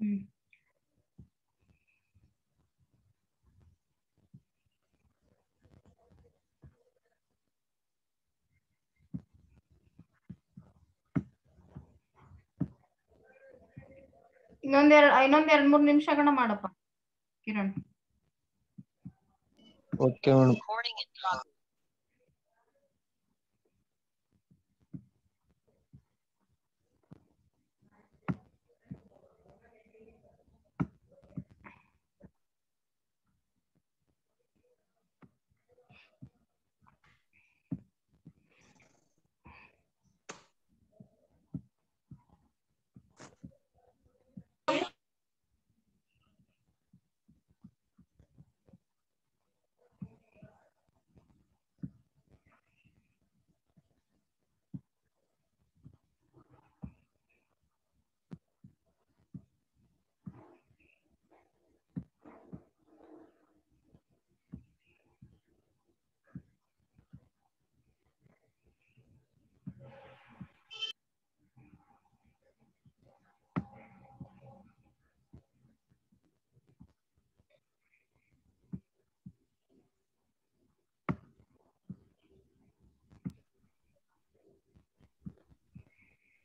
ಹ್ಮ್ ಇನ್ನೊಂದ್ 2-3 ನಿಮಿಷಗಣ ಮಾಡಪ್ಪ ಕಿರಣ್. Okay madam.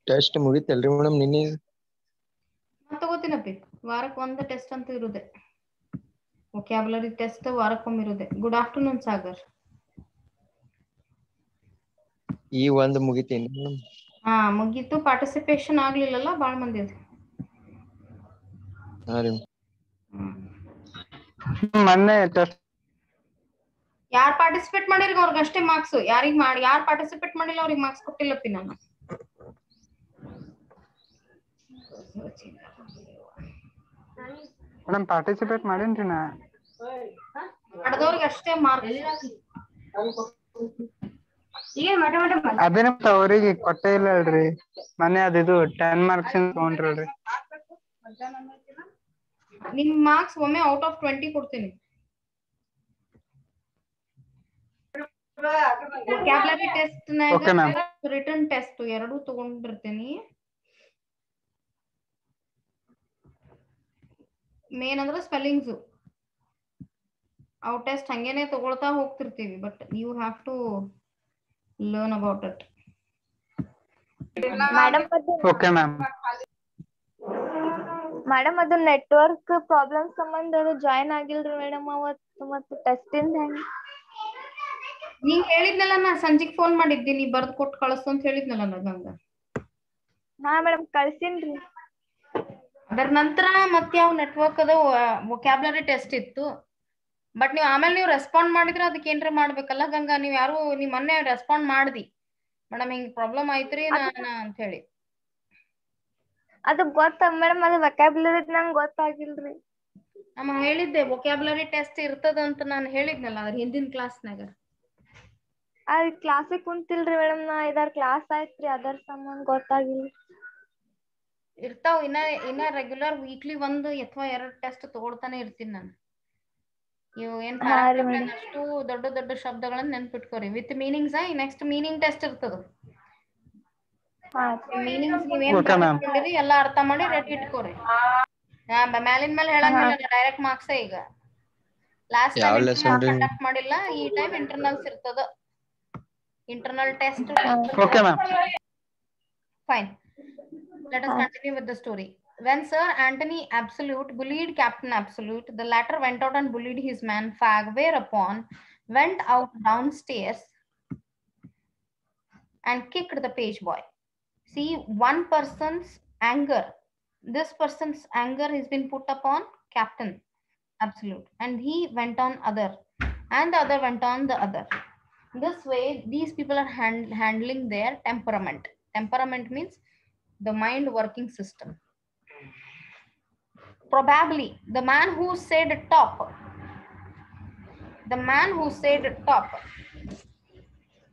ಟೆಸ್ಟ್ ಮುಗಿತಲ್ರಿ ಮೇಡಮ್ ನಿನ್ನೆ? ನಾನ್ ತಗೋತೀನಪ್ಪಿ, ವಾರಕ್ಕೆ ಒಂದು ಟೆಸ್ಟ್ ಅಂತ ಇರುದೆ. ವೊಕ್ಯಾಬುಲರಿ ಟೆಸ್ಟ್ ವಾರಕ್ಕೊಮ್ಮೆ ಇರುದೆ. Good afternoon Sagar. ಈ ಒಂದು ಮುಗಿತೇನಿ ಮೇಡಮ್? ಹಾ ಮುಗೀತು. ಪಾರ್ಟಿಸಿಪೇಷನ್ ಆಗ್ಲಿಲ್ಲಲ್ಲ ಬಾಳ್ ಮಂದಿದು. ಹಾ ರೀ. ಮೊನ್ನೆ ಟೆಸ್ಟ್ ಯಾರ್ ಪಾರ್ಟಿಸಿಪೇಟ್ ಮಾಡಿರಿ ಅವ್ರಿಗೆ ಅಷ್ಟೇ ಮಾರ್ಕ್ಸ್. ಯಾರ್ ಪಾರ್ಟಿಸಿಪೇಟ್ ಮಾಡಿಲ್ಲ ಅವ್ರಿಗೆ ಮಾರ್ಕ್ಸ್ ಕೊಟ್ಟಿಲ್ಲಪ್ಪಿ ನಾನು. ಮೇಡಮ್ ಪಾರ್ಟಿಸಿಪೇಟ್ ಮಾಡೇನ್ರಿ ನಾ. ಮಾಡಿದವ್ರಿಗೆ ಅಷ್ಟೇ ಮಾರ್ಕ್ಸ್. ಅದೇನ ಅವ್ರಿಗೆ ಕೊಟ್ಟೇ ಇಲ್ಲ ಅಲ್ರಿ. ಮೊನ್ನೆ ಅದಿದು 10 ಮಾರ್ಕ್ಸ್ ತಗೊಂಡ್ರಲ್ರಿ. ನಿಮ್ ಮಾರ್ಕ್ಸ್ ಒಮ್ಮೆ ಔಟ್ ಆಫ್ 20 ಕೊಡ್ತೀನಿ. ವೊಕ್ಯಾಬುಲರಿ ಟೆಸ್ಟ್ ನಾಗ Okay, ma'am. ರಿಟರ್ನ್ ಟೆಸ್ಟ್ ಎರಡೂ ತಗೊಂಡಿರ್ತೀನಿ. ಮೇನ್ ಅಂದ್ರೆ ಸ್ಪೆಲ್ಲಿಂಗ್ಸ್ ಅವು ಟೆಸ್ಟ್ ಹಂಗೇನೆ ತಗೊಳ್ತಾ ಹೋಗ್ತಿರ್ತೀವಿ. But you have to learn about it. Okay ma'am. Madam ಅದು ನೆಟ್ವರ್ಕ್ ಪ್ರಾಬ್ಲಮ್ ಸಂಬಂಧ ಅದು ಜಾಯಿನ್ ಆಗಿಲ್ರಿ ಮೇಡಮ್ ಅವತ್ತು. ಮತ್ತೆ ಟೆಸ್ಟ್ ಇಂದ ಹೆಂಗ್? ನೀ ಹೇಳಿದ್ನಲ್ಲ, ನಾ ಸಂಜಿಗ್ ಫೋನ್ ಮಾಡಿದ್ದೀನಿ ಬರ್ದ್ ಕೊಟ್ಟು ಕಳಿಸು ಅಂತ ಹೇಳಿದ್ನಲ್ಲ ನಂಗ. ಹಾ ಮೇಡಮ್ ಕಳ್ಸಿನ್ರಿ. ಅದರ ನಂತರ ಮತ್ತೆ ಯಾವ ನೆಟ್ವರ್ಕ್ ಅದ ವೊಕ್ಯಾಬುಲರಿ ಟೆಸ್ಟ್ ಇತ್ತು. ಬಟ್ ನೀವು ರೆಸ್ಪಾಂಡ್ ಮಾಡಿದ್ರೆ ಅದಕ್ಕೆ ಏನ್ರ ಮಾಡ್ಬೇಕಲ್ಲ ಗಂಗಾ. ನೀವ್ ಮೊನ್ನೆ ರೆಸ್ಪಾಂಡ್ ಮಾಡ್ದಿ ಮೇಡಮ್ ಹಿಂಗ್ ಪ್ರಾಬ್ಲಮ್ ಐತ್ರಿ ಅಂತ ಹೇಳಿ. ಅದು ಗೊತ್ತ ಮೇಡಮ್, ಅದು ವೊಕ್ಯಾಬುಲರಿ ನಂಗೆ ಗೊತ್ತಾಗಿಲ್ರಿ. ನಮ್ಮ ಹೇಳಿದ್ದೆ ವೊಕ್ಯಾಬುಲರಿ ಟೆಸ್ಟ್ ಇರ್ತದಂತ ನಾನು ಹೇಳಿದ್ನಲ್ಲ ಅದ್ರ ಹಿಂದಿನ ಕ್ಲಾಸ್ನಾಗ. ಅದ್ ಕ್ಲಾಸಿಗೆ ಕುಂತಿಲ್ರಿ ಮೇಡಮ್, ನಾ 5-6 ಕ್ಲಾಸ್ ಆಯ್ತ್ರಿ ಅದರ ಸಂಬಂಧ ಗೊತ್ತಾಗಿಲ್ಲ. ಇರ್ತಾವ್ ಇನ್ನ ರೆಗ್ಯುಲರ್ ವೀಕ್ಲಿ 1 ಅಥವಾ 2 ಟೆಸ್ಟ್ ತಗೊಳ್ತಾನೆ ಇರ್ತೀನಿ ನಾನು. ಇವು ಏನ್ ಪ್ಯಾರಾಗ್ರಾಫ್ ಅಷ್ಟು ದೊಡ್ಡ ಶಬ್ದಗಳನ್ನ ನೆನ್ಪಿಟ್ಕೋರಿ with meanings. Next meaning test ಇರ್ತದ. ಮೀನಿಂಗ್ಸ್ ನೀವೇನ್ ಬರ್ಕೊಂಡಿರಿ ಎಲ್ಲ ಅರ್ಥ ಮಾಡಿ ರೆಡಿ ಇಟ್ಕೋರಿ. ಮ್ಯಾಲಿನ ಮೇಲೆ ಹೇಳಂಗಿಲ್ಲ, ಡೈರೆಕ್ಟ್ ಮಾರ್ಕ್ಸ್. ಈಗ ಲಾಸ್ಟ್ ಟೈಮ್ ಇಂಟರ್ನಲ್ ಕಂಡಕ್ಟ್ ಮಾಡಿಲ್ಲ, ಈ ಟೈಮ್ ಇಂಟರ್ನಲ್ಸ್ ಇರ್ತದ. Internal test. Okay ma'am. Fine. Let us continue with the story. When Sir Anthony Absolute bullied Captain Absolute, the latter went out and bullied his man Fag, whereupon went out downstairs and kicked the page boy. See, one person's anger, this person's anger has been put upon Captain Absolute, and he went on other, and the other went on the other. This way, these people are handling their temperament. Temperament means the mind working system. Probably the man who said top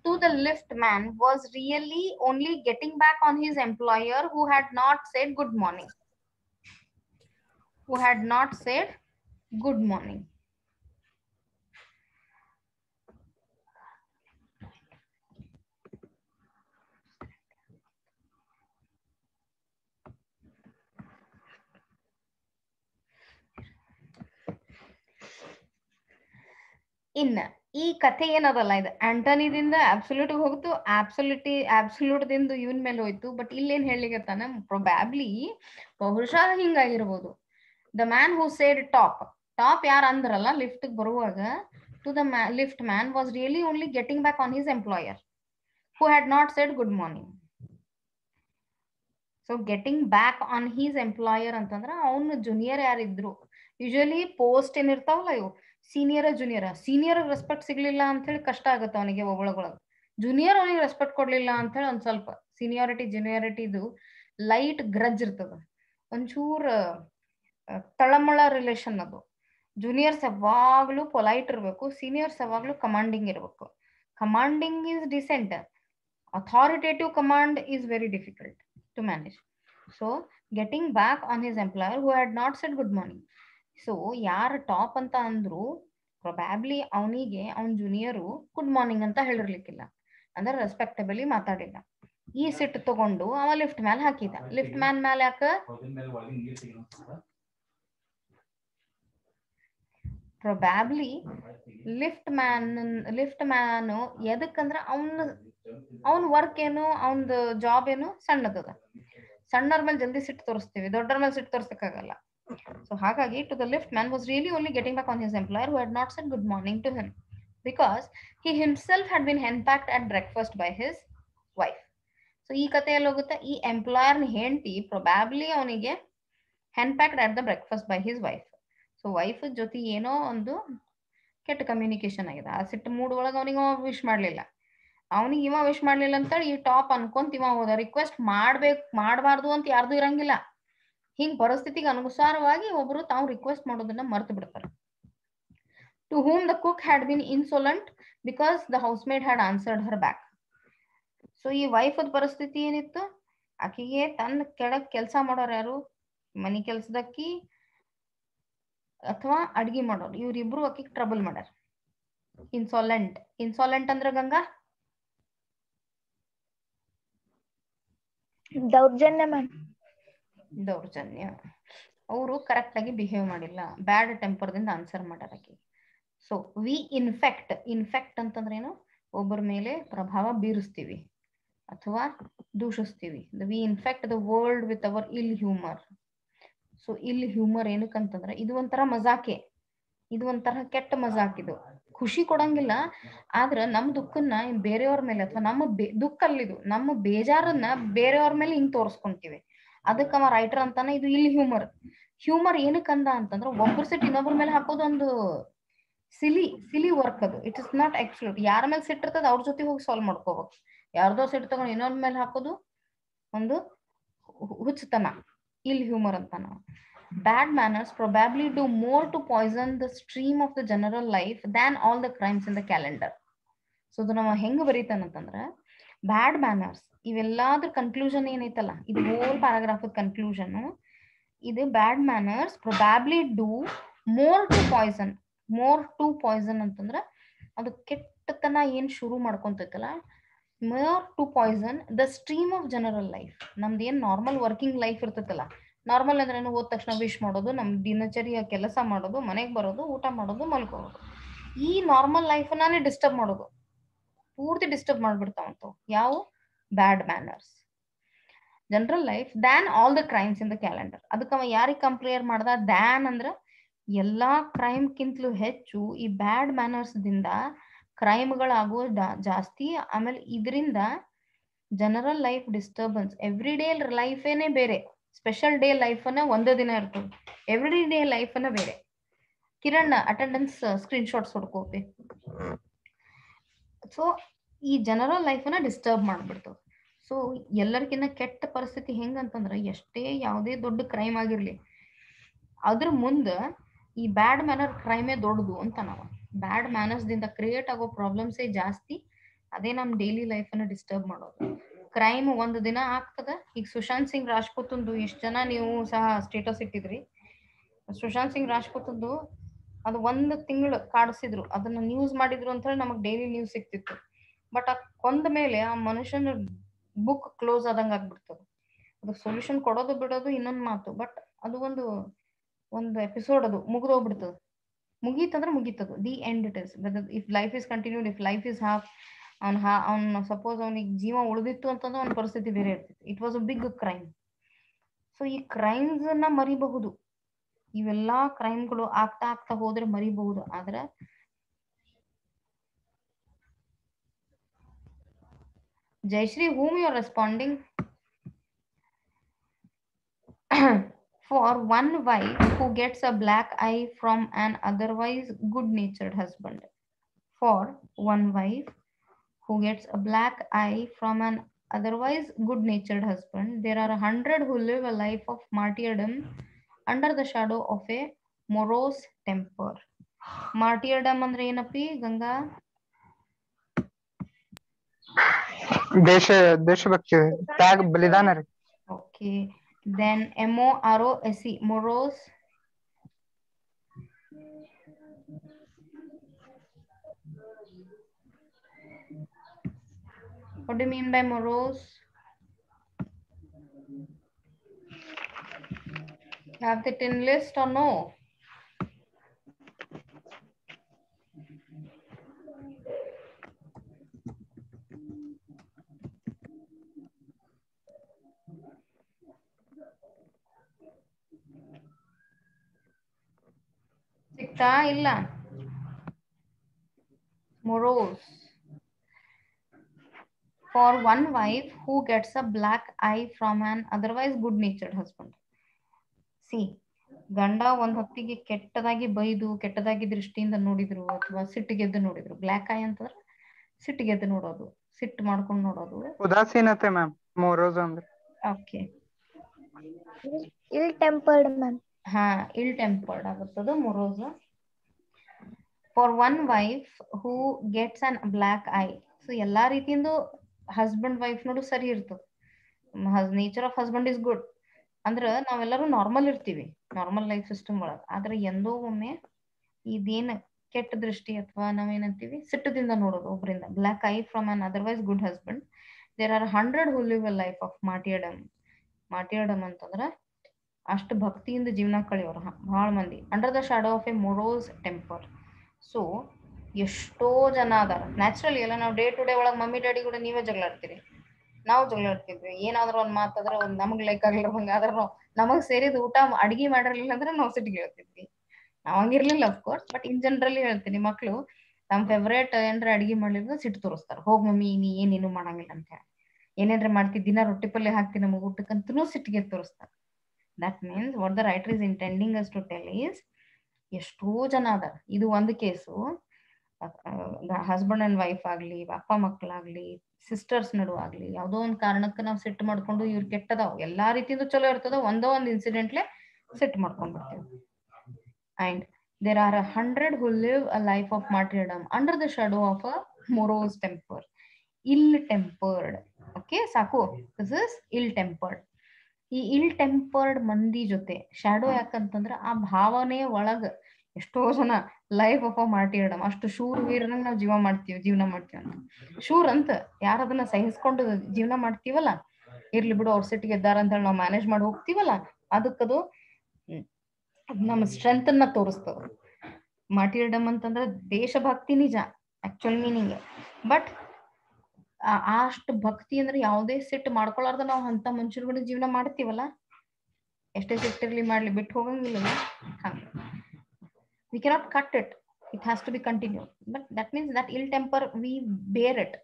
to the lift man was really only getting back on his employer who had not said good morning. ಇನ್ನ ಈ ಕಥೆ ಏನದಲ್ಲ ಇದು ಆಂಟನಿದಿಂದ absolute ಹೋಗ್ತು, absolute ದಿಂದ ಇವನ್ ಮೇಲೆ ಹೋಯ್ತು. But ಇಲ್ಲೇನ್ ಹೇಳಿಗತ್ತಾನ, ಪ್ರೊಬ್ಯಾಬ್ಲಿ ಬಹುಶಃ ಹಿಂಗಾಗಿರ್ಬೋದು. The man who said top ಯಾರು ಅಂದ್ರಲ್ಲ ಲಿಫ್ಟ್ ಬರುವಾಗ, to the lift man was really only getting back on his employer who had not said good morning. So getting back on his employer ಅಂತಂದ್ರ ಅವನು junior ಯಾರಿದ್ರು, usually post ಏನಿರ್ತಾವಲ್ಲ ಇವು senior respect ಸಿಗ್ಲಿಲ್ಲ ಅಂತ ಹೇಳಿ ಕಷ್ಟ ಆಗುತ್ತೆ ಅವನಿಗೆ ಒಳಗೊಳಗೆ. ಜೂನಿಯರ್ ಅವನಿಗೆ ರೆಸ್ಪೆಕ್ಟ್ ಕೊಡ್ಲಿಲ್ಲ ಅಂತ ಹೇಳಿ ಒಂದ್ ಸ್ವಲ್ಪ ಜೂನಿಯಾರಿಟಿದು ಲೈಟ್ ಗ್ರಜ್ ಇರ್ತದ, ಒಂಚೂರ್ ತಳಮಳ ರಿಲೇಷನ್ ಅದು. ಜೂನಿಯರ್ಸ್ ಯಾವಾಗ್ಲೂ ಪೊಲೈಟ್ ಇರ್ಬೇಕು, ಸೀನಿಯರ್ಸ್ ಯಾವಾಗ್ಲೂ ಕಮಾಂಡಿಂಗ್ ಇರ್ಬೇಕು. Commanding is decent, authoritative command is very difficult to manage. So getting back on his employer who had not said good morning. So ಯಾರು ಟಾಪ್ ಅಂತ ಅಂದ್ರು ಪ್ರೊಬ್ಯಾಬ್ಲಿ ಅವನಿಗೆ ಅವನ್ ಜೂನಿಯರು ಗುಡ್ ಮಾರ್ನಿಂಗ್ ಅಂತ ಹೇಳಿರ್ಲಿಕ್ಕಿಲ್ಲ, ಅಂದ್ರೆ ರೆಸ್ಪೆಕ್ಟಬಲಿ ಮಾತಾಡಿಲ್ಲ. ಈ ಸಿಟ್ಟು ತಗೊಂಡು ಅವ ಲಿಫ್ಟ್ ಮ್ಯಾಲ ಹಾಕಿದ. ಲಿಫ್ಟ್ ಮ್ಯಾನ್ ಮ್ಯಾಲ ಯಾಕ ಪ್ರೊಬ್ಯಾಬ್ಲಿ ಲಿಫ್ಟ್ ಮ್ಯಾನ್ ಎದಕ್ಕಂದ್ರ ಅವನ್ ವರ್ಕ್ ಏನು, ಅವನ್ದು ಜಾಬ್ ಏನು ಸಣ್ಣದದ. ಸಣ್ಣರ ಮೇಲೆ ಜಲ್ದಿ ಸಿಟ್ಟು ತೋರಿಸ್ತೀವಿ, ದೊಡ್ಡರ ಮೇಲೆ ಸಿಟ್ಟು ತೋರ್ಸಕ್ಕಾಗಲ್ಲ. So ಹಾಗಾಗಿ to the lift man was really only getting back on his employer who had not said good morning to him because he himself had been henpecked at breakfast by his wife. So ಈ ಕಥೆಯಲ್ಲಿ ಹೋಗುತ್ತೆ, ಈ employer ಹೆಂಡತಿ probably ಅವನಿಗೆ henpecked at the breakfast by his wife. So wife ಜೊತೆ ಏನೋ ಒಂದು ಕೆಟ್ಟ ಕಮ್ಯುನಿಕೇಶನ್ ಆಗಿದೆ. ಆ ಸಿಟ್ಟು ಮೂಡ್ ಒಳಗೆ ಅವನಿಗೆ ವಿಶ್ ಮಾಡ್ಲಿಲ್ಲ, ಅವನಿಗೆ ಇವ ವಿಶ್ ಮಾಡ್ಲಿಲ್ಲ ಅಂತೇಳಿ ಈ ಟಾಪ್ ಅನ್ಕೊಂತ ಇವ ಹೋದ. ರಿಕ್ವೆಸ್ಟ್ ಮಾಡಬಾರ್ದು ಅಂತ ಯಾರ್ದು ಇರಂಗಿಲ್ಲ. ಹಿಂಗ್ ಪರಿಸ್ಥಿತಿಗೆ ಅನುಸಾರವಾಗಿ ಒಬ್ರು ತಾವು ರಿಕ್ವೆಸ್ಟ್ ಮಾಡೋದನ್ನ ಮರ್ತು ಬಿಡ್ತಾರೆ. To whom the cook had been insolent because the housemaid had answered her back. So ಈ ವೈಫ್ ಪರಿಸ್ಥಿತಿ ಏನಿತ್ತು, ಆಕೆಗೆ ತನ್ನ ಕೆಳಗ್ ಕೆಲಸ ಮಾಡೋರು ಯಾರು, ಮನಿ ಕೆಲ್ಸದಕ್ಕಿ ಅಥವಾ ಅಡ್ಗಿ ಮಾಡೋರು, ಇವ್ರಿಬ್ರು ಆಕಿಗೆ ಟ್ರಬಲ್ ಮಾಡ್ಯಾರ. ಇನ್ಸಾಲೆಂಟ್ ಅಂದ್ರೆ ಗಂಗಾ ದೌರ್ಜನ್ಯ. ಅವರು ಕರೆಕ್ಟ್ ಆಗಿ ಬಿಹೇವ್ ಮಾಡಿಲ್ಲ, ಬ್ಯಾಡ್ ಟೆಂಪರ್ದಿಂದ ಆನ್ಸರ್ ಮಾಡ್ಯಾರ ಆಕಿ. ಸೊ ವಿ ಇನ್ಫೆಕ್ಟ್ ಅಂತಂದ್ರೆ ಏನು, ಒಬ್ಬರ ಮೇಲೆ ಪ್ರಭಾವ ಬೀರಿಸ್ತೀವಿ ಅಥವಾ ದೂಷಿಸ್ತೀವಿ. We infect the world with our ill humour. So ill humour ಏನಕ್ಕಂತಂದ್ರೆ ಇದು ಒಂಥರ ಮಜಾಕೆ, ಇದು ಒಂಥರ ಕೆಟ್ಟ ಮಜಾಕ್. ಇದು ಖುಷಿ ಕೊಡಂಗಿಲ್ಲ, ಆದ್ರ ನಮ್ ದುಃಖನ್ನ ಬೇರೆಯವ್ರ ಮೇಲೆ ಅಥವಾ ನಮ್ಮ ದುಃಖ ಅಲ್ಲಿದು ನಮ್ಮ ಬೇಜಾರನ್ನ ಬೇರೆಯವ್ರ ಮೇಲೆ ಹಿಂಗ್ ತೋರ್ಸ್ಕೊಂತೀವಿ. ಅದಕ್ಕ ಅವ ರೈಟರ್ ಅಂತಾನೆ ಇದು ಇಲ್ಲಿ ಹ್ಯೂಮರ್ ಏನಕ್ಕಂದ ಅಂತಂದ್ರ ಒಬ್ಬರು ಸಿಟ್ಟು ಇನ್ನೊಬ್ಬರ ಮೇಲೆ ಹಾಕೋದು ಒಂದು ಸಿಲಿ ವರ್ಕ್ ಅದು. It is not actual. ಯಾರ ಮೇಲೆ ಸಿಟ್ಟಿರ್ತದ ಅವ್ರ ಜೊತೆ ಹೋಗಿ ಸಾಲ್ವ್ ಮಾಡ್ಕೋಬೇಕು. ಯಾರ್ದೋ ಸಿಟ್ಟು ತಗೊಂಡು ಇನ್ನೊಂದ್ ಮೇಲೆ ಹಾಕೋದು ಒಂದು ಹುಚ್ಚತನ, ಇಲ್ ಹ್ಯೂಮರ್ ಅಂತ ನಾವು. Bad manners probably do more to poison the stream of the general life than all the crimes in the calendar. So ಇದು ನಾವು ಹೆಂಗ್ ಬರೀತಾನಂತಂದ್ರ ಬ್ಯಾಡ್ ಮ್ಯಾನರ್ಸ್ ಇವೆಲ್ಲಾದ್ರ ಕನ್ಕ್ಲೂಷನ್ ಏನೈತಲ್ಲ, ಇದು ಹೋಲ್ ಪ್ಯಾರಾಗ್ರಾಫ್ ಕನ್ಕ್ಲೂಷನ್. ಇದು bad manners probably do more to poison ಅಂತಂದ್ರ ಅದು ಕೆಟ್ಟತನ ಏನ್ ಶುರು ಮಾಡ್ಕೊಂತೈತಲ್ಲ, more to poison the stream of general life. ನಮ್ದು ಏನ್ ನಾರ್ಮಲ್ ವರ್ಕಿಂಗ್ ಲೈಫ್ ಇರ್ತೈತಲ್ಲ, ನಾರ್ಮಲ್ ಅಂದ್ರೆ ಹೋದ ತಕ್ಷಣ ವಿಶ್ ಮಾಡೋದು, ನಮ್ ದಿನಚರಿಯ ಕೆಲಸ ಮಾಡೋದು, ಮನೆಗೆ ಬರೋದು, ಊಟ ಮಾಡೋದು, ಮಲ್ಕೋದು, ಈ ನಾರ್ಮಲ್ ಲೈಫ್ ನಾನೇ ಡಿಸ್ಟರ್ಬ್ ಮಾಡೋದು, ಪೂರ್ತಿ ಡಿಸ್ಟರ್ಬ್ ಮಾಡ್ಬಿಡ್ತಾವಂತವು ಯಾವ bad manners general life than all the crimes in the calendar. ಅದಕ್ಕೆ ಅವ ಯಾರಿಗೆ ಕಂಪೇರ್ ಮಾಡ್ದ, ದ್ಯಾನ್ ಅಂದ್ರ ಎಲ್ಲಾ ಕ್ರೈಮ್ ಕಿಂತಲೂ ಹೆಚ್ಚು ಈ ಬ್ಯಾಡ್ ಮ್ಯಾನರ್ಸ್ ದಿಂದ ಕ್ರೈಮ್ಗಳಾಗುವ ಜಾಸ್ತಿ. ಆಮೇಲೆ ಇದರಿಂದ general life disturbance, every day life ಏನೇ ಬೇರೆ, ಸ್ಪೆಷಲ್ ಡೇ ಲೈಫ್ ಅನ್ನ ಒಂದೇ ದಿನ ಇರ್ತದೆ, ಎವ್ರಿ ಡೇ ಲೈಫ್ ಅನ್ನ ಬೇರೆ. ಕಿರಣ್ ಅಟೆಂಡೆನ್ಸ್ ಸ್ಕ್ರೀನ್ ಶಾಟ್ಸ್ ಹೊಡ್ಕೋಬೇಕು. ಸೊ ಈ ಜನರಲ್ ಲೈಫ್ ಅನ್ನ ಡಿಸ್ಟರ್ಬ್ ಮಾಡ್ಬಿಡ್ತದೆ. ಸೊ ಎಲ್ಲರಿಗಿನ್ನ ಕೆಟ್ಟ ಪರಿಸ್ಥಿತಿ ಹೆಂಗಂತಂದ್ರೆ ಎಷ್ಟೇ ಯಾವುದೇ ದೊಡ್ಡ ಕ್ರೈಮ್ ಆಗಿರ್ಲಿ ಅದ್ರ ಮುಂದ ಈ ಬ್ಯಾಡ್ ಮ್ಯಾನರ್ ಕ್ರೈಮೇ ದೊಡ್ಡದು ಅಂತ ನಾವು. ಬ್ಯಾಡ್ ಮ್ಯಾನರ್ಸ್ ದಿಂದ ಕ್ರಿಯೇಟ್ ಆಗೋ ಪ್ರಾಬ್ಲಮ್ಸೇ ಜಾಸ್ತಿ, ಅದೇ ನಮ್ ಡೈಲಿ ಲೈಫ್ ಅನ್ನ ಡಿಸ್ಟರ್ಬ್ ಮಾಡೋದು. ಕ್ರೈಮ್ ಒಂದು ದಿನ ಆಗ್ತದ. ಈಗ ಸುಶಾಂತ್ ಸಿಂಗ್ ರಾಜ್ಪೂತಂದು ಇಷ್ಟ ಜನ ನೀವು ಸಹ ಸ್ಟೇಟಸ್ ಇಟ್ಟಿದ್ರಿ. ಸುಶಾಂತ್ ಸಿಂಗ್ ರಾಜ್ಪೂತಂದು ಅದು 1 ತಿಂಗಳು ಕಾಡಿಸಿದ್ರು, ಅದನ್ನ ನ್ಯೂಸ್ ಮಾಡಿದ್ರು ಅಂತ ಹೇಳಿ ನಮಗ್ ಡೈಲಿ ನ್ಯೂಸ್ ಸಿಕ್ತಿತ್ತು. ಬಟ್ ಆ ಕೊಂದ ಮೇಲೆ ಆ ಮನುಷ್ಯನ ಬುಕ್ ಕ್ಲೋಸ್ ಆದಂಗ ಆಗ್ಬಿಡ್ತದೆ. ಅದು ಸೊಲ್ಯೂಷನ್ ಕೊಡೋದು ಬಿಡೋದು ಇನ್ನೊಂದು ಮಾತು, ಬಟ್ ಅದು ಒಂದು ಎಪಿಸೋಡ್ ಅದು ಮುಗಿದೋಗ್ಬಿಡ್ತದೆ. ಮುಗೀತಂದ್ರೆ ಮುಗೀತದು, the end it is. If life is continued, if life is half, ಅವ್ನ ಸಪೋಸ್ ಅವನಿಗೆ ಜೀವ ಉಳಿದಿತ್ತು ಅಂತಂದ್ರೆ ಅವ್ನ ಪರಿಸ್ಥಿತಿ ಬೇರೆ ಇರ್ತಿತ್ತು. It was a big crime. So ಈ ಕ್ರೈಮ್ಸ್ ನ ಮರಿಬಹುದು, ಇವೆಲ್ಲಾ ಕ್ರೈಮ್ಗಳು ಆಗ್ತಾ ಆಗ್ತಾ ಹೋದ್ರೆ ಮರಿಬಹುದು. ಆದ್ರೆ Jayashree, whom you are responding? For one wife who gets a black eye from an otherwise good-natured husband. For one wife who gets a black eye from an otherwise good-natured husband, there are 100 who live a life of martyrdom under the shadow of a morose temper. Martyrdom ಅಂದ್ರೆ ಏನಪ್ಪಿ ಗಂಗಾ? ದೇಶಭಕ್ತಿ, ತ್ಯಾಗ, ಬಲಿದಾನ ರೀ. Okay, then morose, morose. What do you mean by morose? Have it in list or no? ಸಿಕ್ತಾ ಇಲ್ಲ? Morose. For one wife who gets a black eye from an otherwise good-natured husband. See, ಗಂಡ ಒಂದ್ ಹೊತ್ತಿಗೆ ಕೆಟ್ಟದಾಗಿ ಬೈದು ಕೆಟ್ಟದಾಗಿ ದೃಷ್ಟಿಯಿಂದ ನೋಡಿದ್ರು ಅಥವಾ ಸಿಟ್ಟಿಗೆದ್ದು ನೋಡಿದ್ರು. ಬ್ಲ್ಯಾಕ್ ಐ ಅಂತಂದ್ರೆ ಸಿಟ್ಟಿಗೆದ್ದು ನೋಡೋದು, ಸಿಟ್ಟು ಮಾಡ್ಕೊಂಡು ನೋಡೋದು. ಉದಾಸೀನತೆ ಮ್ಯಾಮ್ ಮೋರೋಸ್ ಅಂದ್ರೆ. ಓಕೆ, ಇಲ್ ಟೆಂಪರ್ಡ್ ಮ್ಯಾಮ್. ಹಾ, ಇಲ್ ಟೆಂಪರ್ಡ್ ಆಗುತ್ತದು morose. For one wife who gets an black eye. So ಎಲ್ಲಾ ರೀತಿಯಿಂದ ಹಸ್ಬೆಂಡ್ ವೈಫ್ ನೋಡು ಸರಿ ಇರ್ತದೆ. Nature of husband is good. ಅಂದ್ರ ನಾವೆಲ್ಲರೂ ನಾರ್ಮಲ್ ಇರ್ತೀವಿ, ನಾರ್ಮಲ್ ಲೈಫ್ ಸಿಸ್ಟಮ್ ಒಳಗೆ. ಆದ್ರೆ ಎಂದೋ ಒಮ್ಮೆ ಇದೇನ್ ಕೆಟ್ಟ ದೃಷ್ಟಿ ಅಥವಾ ನಾವೇನಂತೀವಿ ಸಿಟ್ಟದಿಂದ ನೋಡೋದು ಒಬ್ಬರಿಂದ. Black eye from an otherwise good husband. There are 100 who live a life of martyrdom. martyrdom ಅಂತಂದ್ರ ಅಷ್ಟು ಭಕ್ತಿಯಿಂದ ಜೀವನ ಕಳೆಯೋರು ಬಹಳ ಮಂದಿ. Under the shadow of a morose temper. So ಎಷ್ಟೋ ಜನ ಅದಾರ. ನ್ಯಾಚುರಲಿ ಎಲ್ಲ ನಾವು ಡೇ ಟು ಡೇ ಒಳಗೆ ಮಮ್ಮಿ ಡ್ಯಾಡಿ ಕೂಡ ನೀವೇ ಜಗಳಾಡ್ತೀರಿ, ನಾವು ಜಗಳಾಡ್ತಿದ್ವಿ. ಏನಾದ್ರು ಒಂದ್ ಮಾತಾದ್ರೆ ಒಂದ್ ನಮಗ್ ಲೈಕ್ ಆಗಿರ್ಬಂಗ ಆದ್ರೆ ನಾವು ನಮಗ್ ಸೇರಿದ ಊಟ ಅಡಿಗೆ ಮಾಡಿರ್ಲಿಲ್ಲ ಅಂದ್ರೆ ನಾವು ಸಿಟ್ಟಿಗೆ ಹೇಳ್ತಿದ್ವಿ. ನಾವ್ ಹಂಗಿರ್ಲಿಲ್ಲ ಅಫ್ಕೋರ್ಸ್, ಬಟ್ ಇನ್ ಜನರಲಿ ಹೇಳ್ತೀನಿ, ಮಕ್ಳು ನಮ್ ಫೇವ್ರೇಟ್ ಏನ್ರ ಅಡಿಗೆ ಮಾಡ್ಲಿಲ್ಲ ಸಿಟ್ಟು ತೋರಿಸ್ತಾರ. ಹೋಗ್ ಮಮ್ಮಿ ನೀ ಏನೇನು ಮಾಡಂಗಿಲ್ಲ ಅಂತ ಹೇಳಿ. ಏನೇನ್ರ ಮಾಡ್ತಿದ್ದ ದಿನ ರೊಟ್ಟಿ ಪಲ್ಯ ಹಾಕ್ತಿ ನಮಗ್ ಊಟಕ್ಕಂತನೂ ಸಿಟ್ಟಿಗೆ ತೋರಿಸ್ತಾರ. That means what the writer is intending us to tell is, ಎಷ್ಟೋ ಜನ ಅದಾರ. ಇದು ಒಂದು ಕೇಸು. ಹಸ್ಬೆಂಡ್ ಅಂಡ್ ವೈಫ್ ಆಗ್ಲಿ, ಅಪ್ಪ ಮಕ್ಕಳಾಗ್ಲಿ, ಸಿಸ್ಟರ್ಸ್ ನಡು ಆಗ್ಲಿ, ಯಾವ್ದೋ ಒಂದ್ ಕಾರಣಕ್ಕೆ ನಾವು ಸಿಟ್ಟು ಮಾಡ್ಕೊಂಡು ಇವ್ರು ಕೆಟ್ಟದಾವ್, ಎಲ್ಲಾ ರೀತಿಯಿಂದ ಚಲೋ ಇರ್ತದ, ಒಂದೋ ಒಂದ್ ಇನ್ಸಿಡೆಂಟ್ಲೆ ಸಿಟ್ಟು ಮಾಡ್ಕೊಂಡ್ ಬಿಡ್ತೇವೆ. And there are 100 who live a life of martyrdom under the shadow of a morose temper. Ill tempered. Okay ಸಾಕು, ದಿಸ್ ಇಸ್ ಇಲ್ ಟೆಂಪರ್ಡ್. ಈ ಇಲ್ ಟೆಂಪರ್ಡ್ ಮಂದಿ ಜೊತೆ ಶಾಡೋ ಯಾಕಂತಂದ್ರ ಆ ಭಾವನೆ ಒಳಗ ಎಷ್ಟೋ ಜನ ಲೈಫ್ ಆಫ್ ಅ ಮಾರ್ಟಿರ್ಡಮ್. ಅಷ್ಟು ಶೂರ್ ವೀರನಂಗ್ ನಾವು ಜೀವನ ಮಾಡ್ತೀವಿ ಅಂತ. ಶೂರ್ ಅಂತ ಯಾರದನ್ನ ಸಹಿಸ್ಕೊಂಡು ಜೀವನ ಮಾಡ್ತೀವಲ್ಲ, ಇರ್ಲಿ ಬಿಡು ಅವ್ರ ಸಿಟ್ಟಿಗೆ ಎದ್ದಾರ ಅಂತ ಹೇಳಿ ನಾವು ಮ್ಯಾನೇಜ್ ಮಾಡಿ ಹೋಗ್ತೀವಲ್ಲ, ಅದಕ್ಕದು ನಮ್ಮ ಸ್ಟ್ರೆಂತ್ ಅನ್ನ ತೋರಿಸ್ತದ. ಮಾರ್ಟಿರ್ಡಮ್ ಅಂತಂದ್ರೆ ದೇಶಭಕ್ತಿ ನಿಜ ಆಕ್ಚುಲ್ ಮೀನಿಂಗ್. ಬಟ್ ಅಷ್ಟು ಭಕ್ತಿ ಅಂದ್ರೆ ಯಾವುದೇ ಸಿಟ್ಟು ಮಾಡ್ಕೊಳಾರ್ದ ನಾವು ಅಂತ ಮನುಷ್ಯರುಗಳು ಜೀವನ ಮಾಡ್ತೀವಲ್ಲ, ಎಷ್ಟೇ ಸಿಟ್ಟಿರ್ಲಿ ಮಾಡ್ಲಿ ಬಿಟ್ಟು ಹೋಗಂಗಿಲ್ಲ. ಹಂಗ we cannot cut it, it has to be continued. But that means that ill temper we bear it,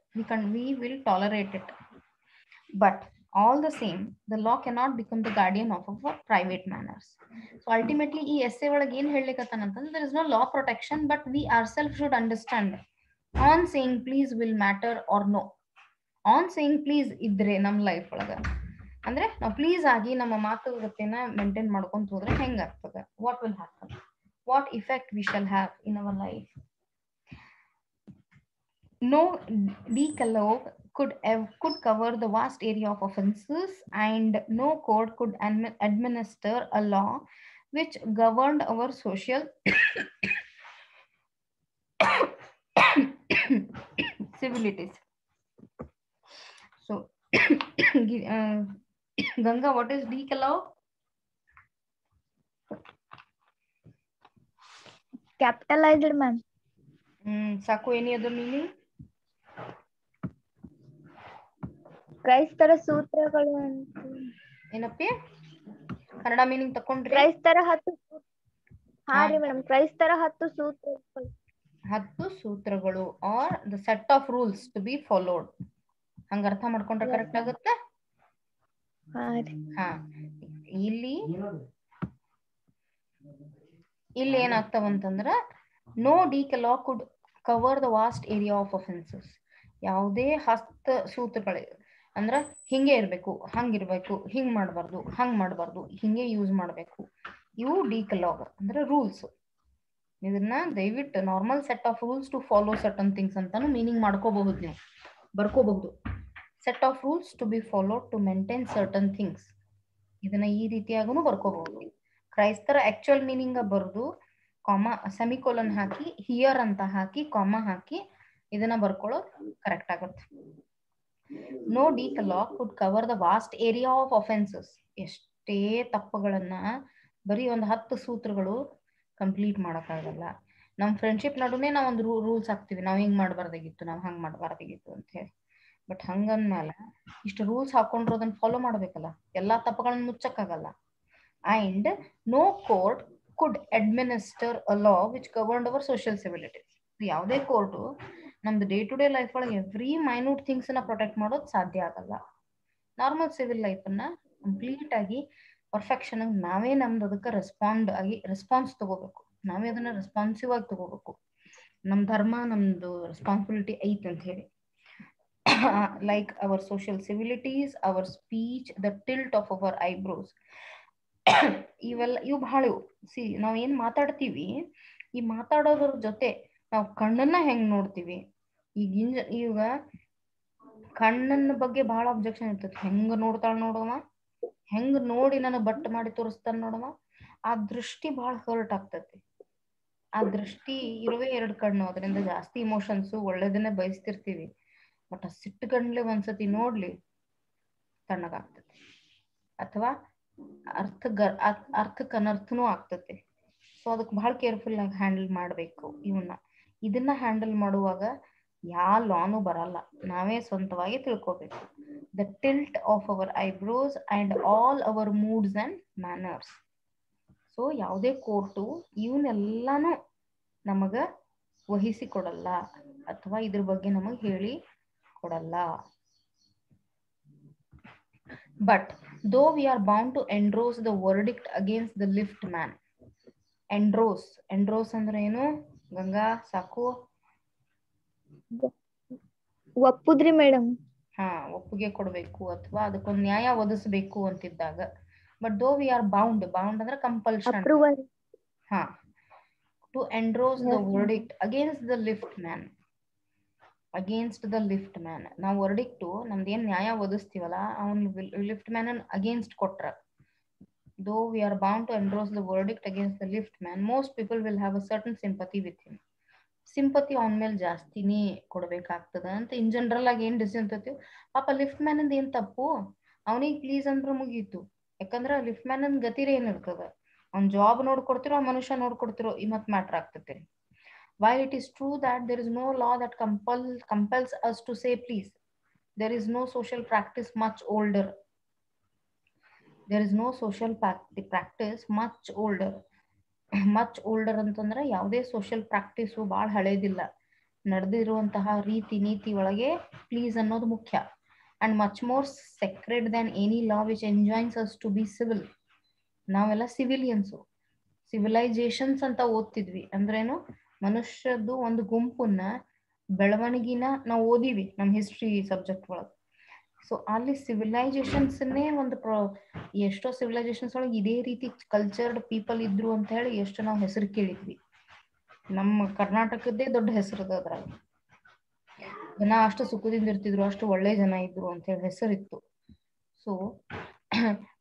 we will tolerate it. But all the same, the law cannot become the guardian of our private manners. So ultimately ee essay ಒಳಗೆ ಏನು ಹೇಳಲಿಕತ್ತಾನ ಅಂತಂದ್ರೆ, there is no law protection, but we ourselves should understand on saying please will matter or no. on saying please ಇದ್ರೆ ನಮ್ಮ life ಒಳಗ ಅಂದ್ರೆ ನಾವು please ಆಗಿ ನಮ್ಮ ಮಾತುಕತೆನ ಮೇಂಟೈನ್ ಮಾಡ್ಕೊಂತ ಹೋದ್ರೆ ಹೆಂಗಾಗ್ತದೆ, what will happen, what effect we shall have in our life. No decalogue could cover the vast area of offenses, and no court could administer a law which governed our social civilities. So Ganga, what is decalogue? Capitalised ma'am. ಸಾಕು. Any other meaning? ಕ್ರೈಸ್ತರ ಸೂತ್ರಗಳು ಅಂತ. ಏನಪ್ಪಿ Kannada meaning ತಕೊಂಡ್ರಿ? ಕ್ರೈಸ್ತರ 10 ಹಾ ರೀ madam, ಕ್ರೈಸ್ತರ 10 ಸೂತ್ರಗಳು. 10 ಸೂತ್ರಗಳು are the set of rules to be followed. ಹಂಗ ಅರ್ಥ ಮಾಡ್ಕೊಂಡ್ರೆ ಕರೆಕ್ಟ್ ಆಗುತ್ತೆ. ಹಾ, ಇಲ್ಲಿ ಏನಾಗ್ತಾವಂತಂದ್ರ no decalogue could cover the vast area of offences. ಯಾವುದೇ 10 ಸೂತ್ರಗಳಿವೆ ಅಂದ್ರ ಹಿಂಗೆ ಇರ್ಬೇಕು, ಹಂಗಿರ್ಬೇಕು, ಹಿಂಗ್ ಮಾಡ್ಬಾರ್ದು, ಹಂಗ್ ಮಾಡ್ಬಾರ್ದು, ಹಿಂಗೆ ಯೂಸ್ ಮಾಡ್ಬೇಕು. ಇವು ಡಿಕಲಾಗ್ ಅಂದ್ರೆ ರೂಲ್ಸ್. ಇದನ್ನ ದಯವಿಟ್ಟು normal set of rules to follow certain things ಅಂತಾನು ಮೀನಿಂಗ್ ಮಾಡ್ಕೋಬಹುದು, ನೀವು ಬರ್ಕೋಬಹುದು. Set of rules to be followed to maintain certain things. ಇದನ್ನ ಈ ರೀತಿಯಾಗೂ ಬರ್ಕೋಬಹುದು. ಕ್ರೈಸ್ತರ ಆಕ್ಚುಯಲ್ ಮೀನಿಂಗ್ ಬರೆದು ಕಾಮಾ ಸೆಮಿಕೋಲನ್ ಹಾಕಿ ಹಿಯರ್ ಅಂತ ಹಾಕಿ ಕಾಮಾ ಹಾಕಿ ಇದನ್ನ ಬರ್ಕೊಳ್ಳೋದು ಕರೆಕ್ಟ್ ಆಗುತ್ತೆ. No decalogue could cover the vast area of offences. ಎಷ್ಟೇ ತಪ್ಪುಗಳನ್ನ ಬರೀ ಒಂದು 10 ಸೂತ್ರಗಳು ಕಂಪ್ಲೀಟ್ ಮಾಡೋಕ್ಕಾಗಲ್ಲ. ನಮ್ಮ ಫ್ರೆಂಡ್ಶಿಪ್ ನಡುವೆ ನಾವು ಒಂದು ರೂಲ್ಸ್ ಹಾಕ್ತಿವಿ, ನಾವು ಹಿಂಗ್ ಮಾಡಬಾರ್ದಾಗಿತ್ತು, ನಾವು ಹಂಗ್ ಮಾಡಬಾರ್ದಾಗಿತ್ತು ಅಂತ ಹೇಳಿ. ಬಟ್ ಹಂಗಂದ್ಮೇಲೆ ಇಷ್ಟು ರೂಲ್ಸ್ ಹಾಕೊಂಡ್ರು ಅದನ್ನ ಫಾಲೋ ಮಾಡ್ಬೇಕಲ್ಲ, ಎಲ್ಲಾ ತಪ್ಪುಗಳನ್ನ ಮುಚ್ಚಕ್ಕಾಗಲ್ಲ. And no court could administer a law which governed our social civilities. ಯಾವುದೇ ಕೋರ್ಟು ನಮ್ದು ಡೇ ಟು ಡೇ ಲೈಫ್ ಒಳಗೆ ಎವ್ರಿ ಮೈನ್ಯೂಟ್ ಥಿಂಗ್ಸ್ ನ ಪ್ರೊಟೆಕ್ಟ್ ಮಾಡೋದು ಸಾಧ್ಯ ಆಗಲ್ಲ. ನಾರ್ಮಲ್ ಸಿವಿಲ್ ಲೈಫ್ ಅನ್ನ ಕಂಪ್ಲೀಟ್ ಆಗಿ ಪರ್ಫೆಕ್ಷನ್ ನಾವೇ ನಮ್ದು ಅದಕ್ಕೆ ರೆಸ್ಪಾನ್ಸ್ ತಗೋಬೇಕು. ನಾವೇ ಅದನ್ನ ರೆಸ್ಪಾನ್ಸಿವ್ ಆಗಿ ತಗೋಬೇಕು. ನಮ್ ಧರ್ಮ ನಮ್ದು ರೆಸ್ಪಾನ್ಸಿಬಿಲಿಟಿ ಐತೆ ಅಂತ ಹೇಳಿ. Like our social civilities, our speech, the tilt of our eyebrows, ಇವು ಬಹಳ. ನಾವ್ ಏನ್ ಮಾತಾಡ್ತೀವಿ, ಈ ಮಾತಾಡೋದ್ರ ಜೊತೆ ನಾವು ಕಣ್ಣನ್ನ ಹೆಂಗ್ ನೋಡ್ತೀವಿ. ಈಗ ಕಣ್ಣನ್ನ ಬಗ್ಗೆ ಬಹಳ ಅಬ್ಜೆಕ್ಷನ್ ಇರ್ತೈತಿ. ಹೆಂಗ ನೋಡ್ತಾಳ ನೋಡವ, ಹೆಂಗ್ ನೋಡಿ ನನಗ್ ಬಟ್ ಮಾಡಿ ತೋರಿಸ್ತಾನ ನೋಡವ, ಆ ದೃಷ್ಟಿ ಬಹಳ ಹರ್ಟ್ ಆಗ್ತೈತಿ. ಆ ದೃಷ್ಟಿ ಇರುವೆ 2 ಕಣ್ಣು, ಅದರಿಂದ ಜಾಸ್ತಿ ಇಮೋಷನ್ಸ್ ಒಳ್ಳೇದನ್ನೇ ಬಯಸ್ತಿರ್ತೀವಿ. ಬಟ್ ಆ ಸಿಟ್ಟು ಗಂಡ್ಲೆ ಒಂದ್ಸತಿ ನೋಡ್ಲಿ ತಣ್ಣಗಾಗ್ತತಿ, ಅಥವಾ ಅರ್ಥಕ್ಕೆ ಅನರ್ಥನೂ ಆಗ್ತತಿ. ಸೊ ಅದಕ್ಕೆ ಬಹಳ ಕೇರ್ಫುಲ್ ಆಗಿ ಹ್ಯಾಂಡಲ್ ಮಾಡ್ಬೇಕು. ಇದನ್ನ ಹ್ಯಾಂಡಲ್ ಮಾಡುವಾಗ ಯಾವ ಲಾನು ಬರಲ್ಲ, ನಾವೇ ಸ್ವಂತವಾಗಿ ತಿಳ್ಕೊಬೇಕು. The tilt of our eyebrows and all our moods and manners. So ಯಾವುದೇ ಕೋರ್ಟು ಇವನ್ನೆಲ್ಲಾನು ನಮಗ ವಹಿಸಿ ಕೊಡಲ್ಲ, ಅಥವಾ ಇದ್ರ ಬಗ್ಗೆ ನಮಗ್ ಹೇಳಿ ಕೊಡಲ್ಲ. But though we are bound to endorse the verdict against the lift man. Endorse ಅಂದ್ರೆ ಏನು ಗಂಗಾ? ಸಾಕು, ಒಪ್ಪುದ್ರಿ ಮೇಡಮ್. ಒಪ್ಪಿಗೆ ಕೊಡ್ಬೇಕು ಅಥವಾ ಅದಕ್ಕೊಂದು ನ್ಯಾಯ ಒದಗಿಸ್ಬೇಕು ಅಂತಿದ್ದಾಗ. But though we are bound ಅಂದ್ರೆ compulsion. To endorse the verdict against the lift man. ನಾವು ವರ್ಡಿಕ್ಟು ನಮ್ದೇನ್ ನ್ಯಾಯ ಒದಗಿಸ್ತೀವಲ್ಲ, ಅವನ್ ಲಿಫ್ಟ್ ಮ್ಯಾನ್ ಅಗೇನ್ಸ್ಟ್ ಕೊಟ್ರ. though we are bound to endorse the verdict against the lift man, most people will have a certain sympathy with him. Sympathy ಅವನ ಮೇಲೆ ಜಾಸ್ತಿನೇ ಕೊಡ್ಬೇಕಾಗ್ತದ ಅಂತ in general ಆಗಿ ಏನ್ ಡಿಸಿಷನ್ ತರ್ತೀವಿ. ಪಾಪ ಲಿಫ್ಟ್ ಮ್ಯಾನ್ ಅಂದ ಏನ್ ತಪ್ಪು, ಅವನಿಗೆ ಪ್ಲೀಸ್ ಅಂದ್ರೆ ಮುಗೀತು. ಯಾಕಂದ್ರ ಲಿಫ್ಟ್ ಮ್ಯಾನ್ ಅಂದ್ ಗತಿರೇ ಏನಿರ್ತದ, ಅವ್ನ್ ಜಾಬ್ ನೋಡ್ಕೊಡ್ತಿರೋ ಆ ಮನುಷ್ಯ ನೋಡ್ಕೊಡ್ತಿರೋ ಈ ಮತ್ ಮ್ಯಾಟ್ರ್ ಆಗ್ತೈತಿ. While it is true that there is no law that compels us to say please, there is no social practice much older. much older ಅಂತಂದ್ರೆ ಯಾವುದೇ ಸೋಷಿಯಲ್ ಪ್ರಾಕ್ಟೀಸು ಭಾಳ ಹಳೇದಿಲ್ಲ. ನಡೆದಿರುವಂತಹ ರೀತಿ ನೀತಿ ಒಳಗೆ ಪ್ಲೀಸ್ ಅನ್ನೋದು ಮುಖ್ಯ. And much more sacred than any law which enjoys us to be civil. ನಾವೆಲ್ಲ ಸಿವಿಲಿಯನ್ಸು, ಸಿವಿಲೈಸೇಷನ್ಸ್ ಅಂತ ಓದ್ತಿದ್ವಿ. ಅಂದ್ರೇನು, ಮನುಷ್ಯದ್ದು ಒಂದು ಗುಂಪನ್ನ ಬೆಳವಣಿಗೆನ ನಾವು ಓದಿವಿ ನಮ್ಮ ಹಿಸ್ಟ್ರಿ ಸಬ್ಜೆಕ್ಟ್ ಒಳಗೆ. ಸೊ ಅಲ್ಲಿ ಸಿವಿಲೈಸೇಷನ್ಸ್ನೇ ಎಷ್ಟೋ ಸಿವಿಲೈಸೇಷನ್ಸ್ ಒಳಗೆ ಇದೇ ರೀತಿ ಕಲ್ಚರ್ಡ್ ಪೀಪಲ್ ಇದ್ರು ಅಂತ ಹೇಳಿ ಎಷ್ಟು ನಾವು ಹೆಸರು ಕೇಳಿದ್ವಿ. ನಮ್ಮ ಕರ್ನಾಟಕದ್ದೇ ದೊಡ್ಡ ಹೆಸರದ ಅದ್ರಾಗ. ಜನ ಅಷ್ಟು ಸುಖದಿಂದ ಇರ್ತಿದ್ರು, ಅಷ್ಟು ಒಳ್ಳೆ ಜನ ಇದ್ರು ಅಂತ ಹೇಳಿ ಹೆಸರಿತ್ತು. So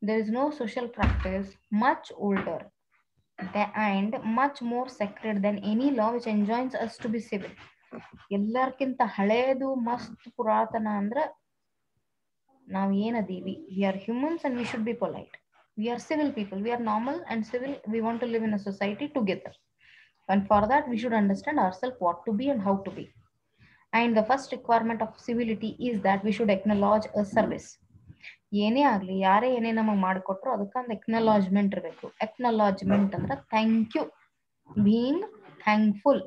there is no social practice much older and much more sacred than any law which enjoins us to be civil. ಎಲ್ಲರ್ಕಿಂತ ಹಳೇದು ಮಸ್ತ್ ಪುರಾತನ ಅಂದ್ರ ನಾವ್ ಏನದೀವಿ, we are humans and we should be polite. We are civil people, we are normal and civil, we want to live in a society together. And for that, we should understand ourselves what to be and how to be. And the first requirement of civility is that we should acknowledge a service. ಏನೇ ಆಗಲಿ, ಯಾರೇ ಏನೇ ನಮಗೆ ಮಾಡಿಕೊಟ್ರು ಅದಕ್ಕೊಂದು acknowledgement ಇರಬೇಕು. Acknowledgement ಅಂದ್ರೆ thank you, being thankful.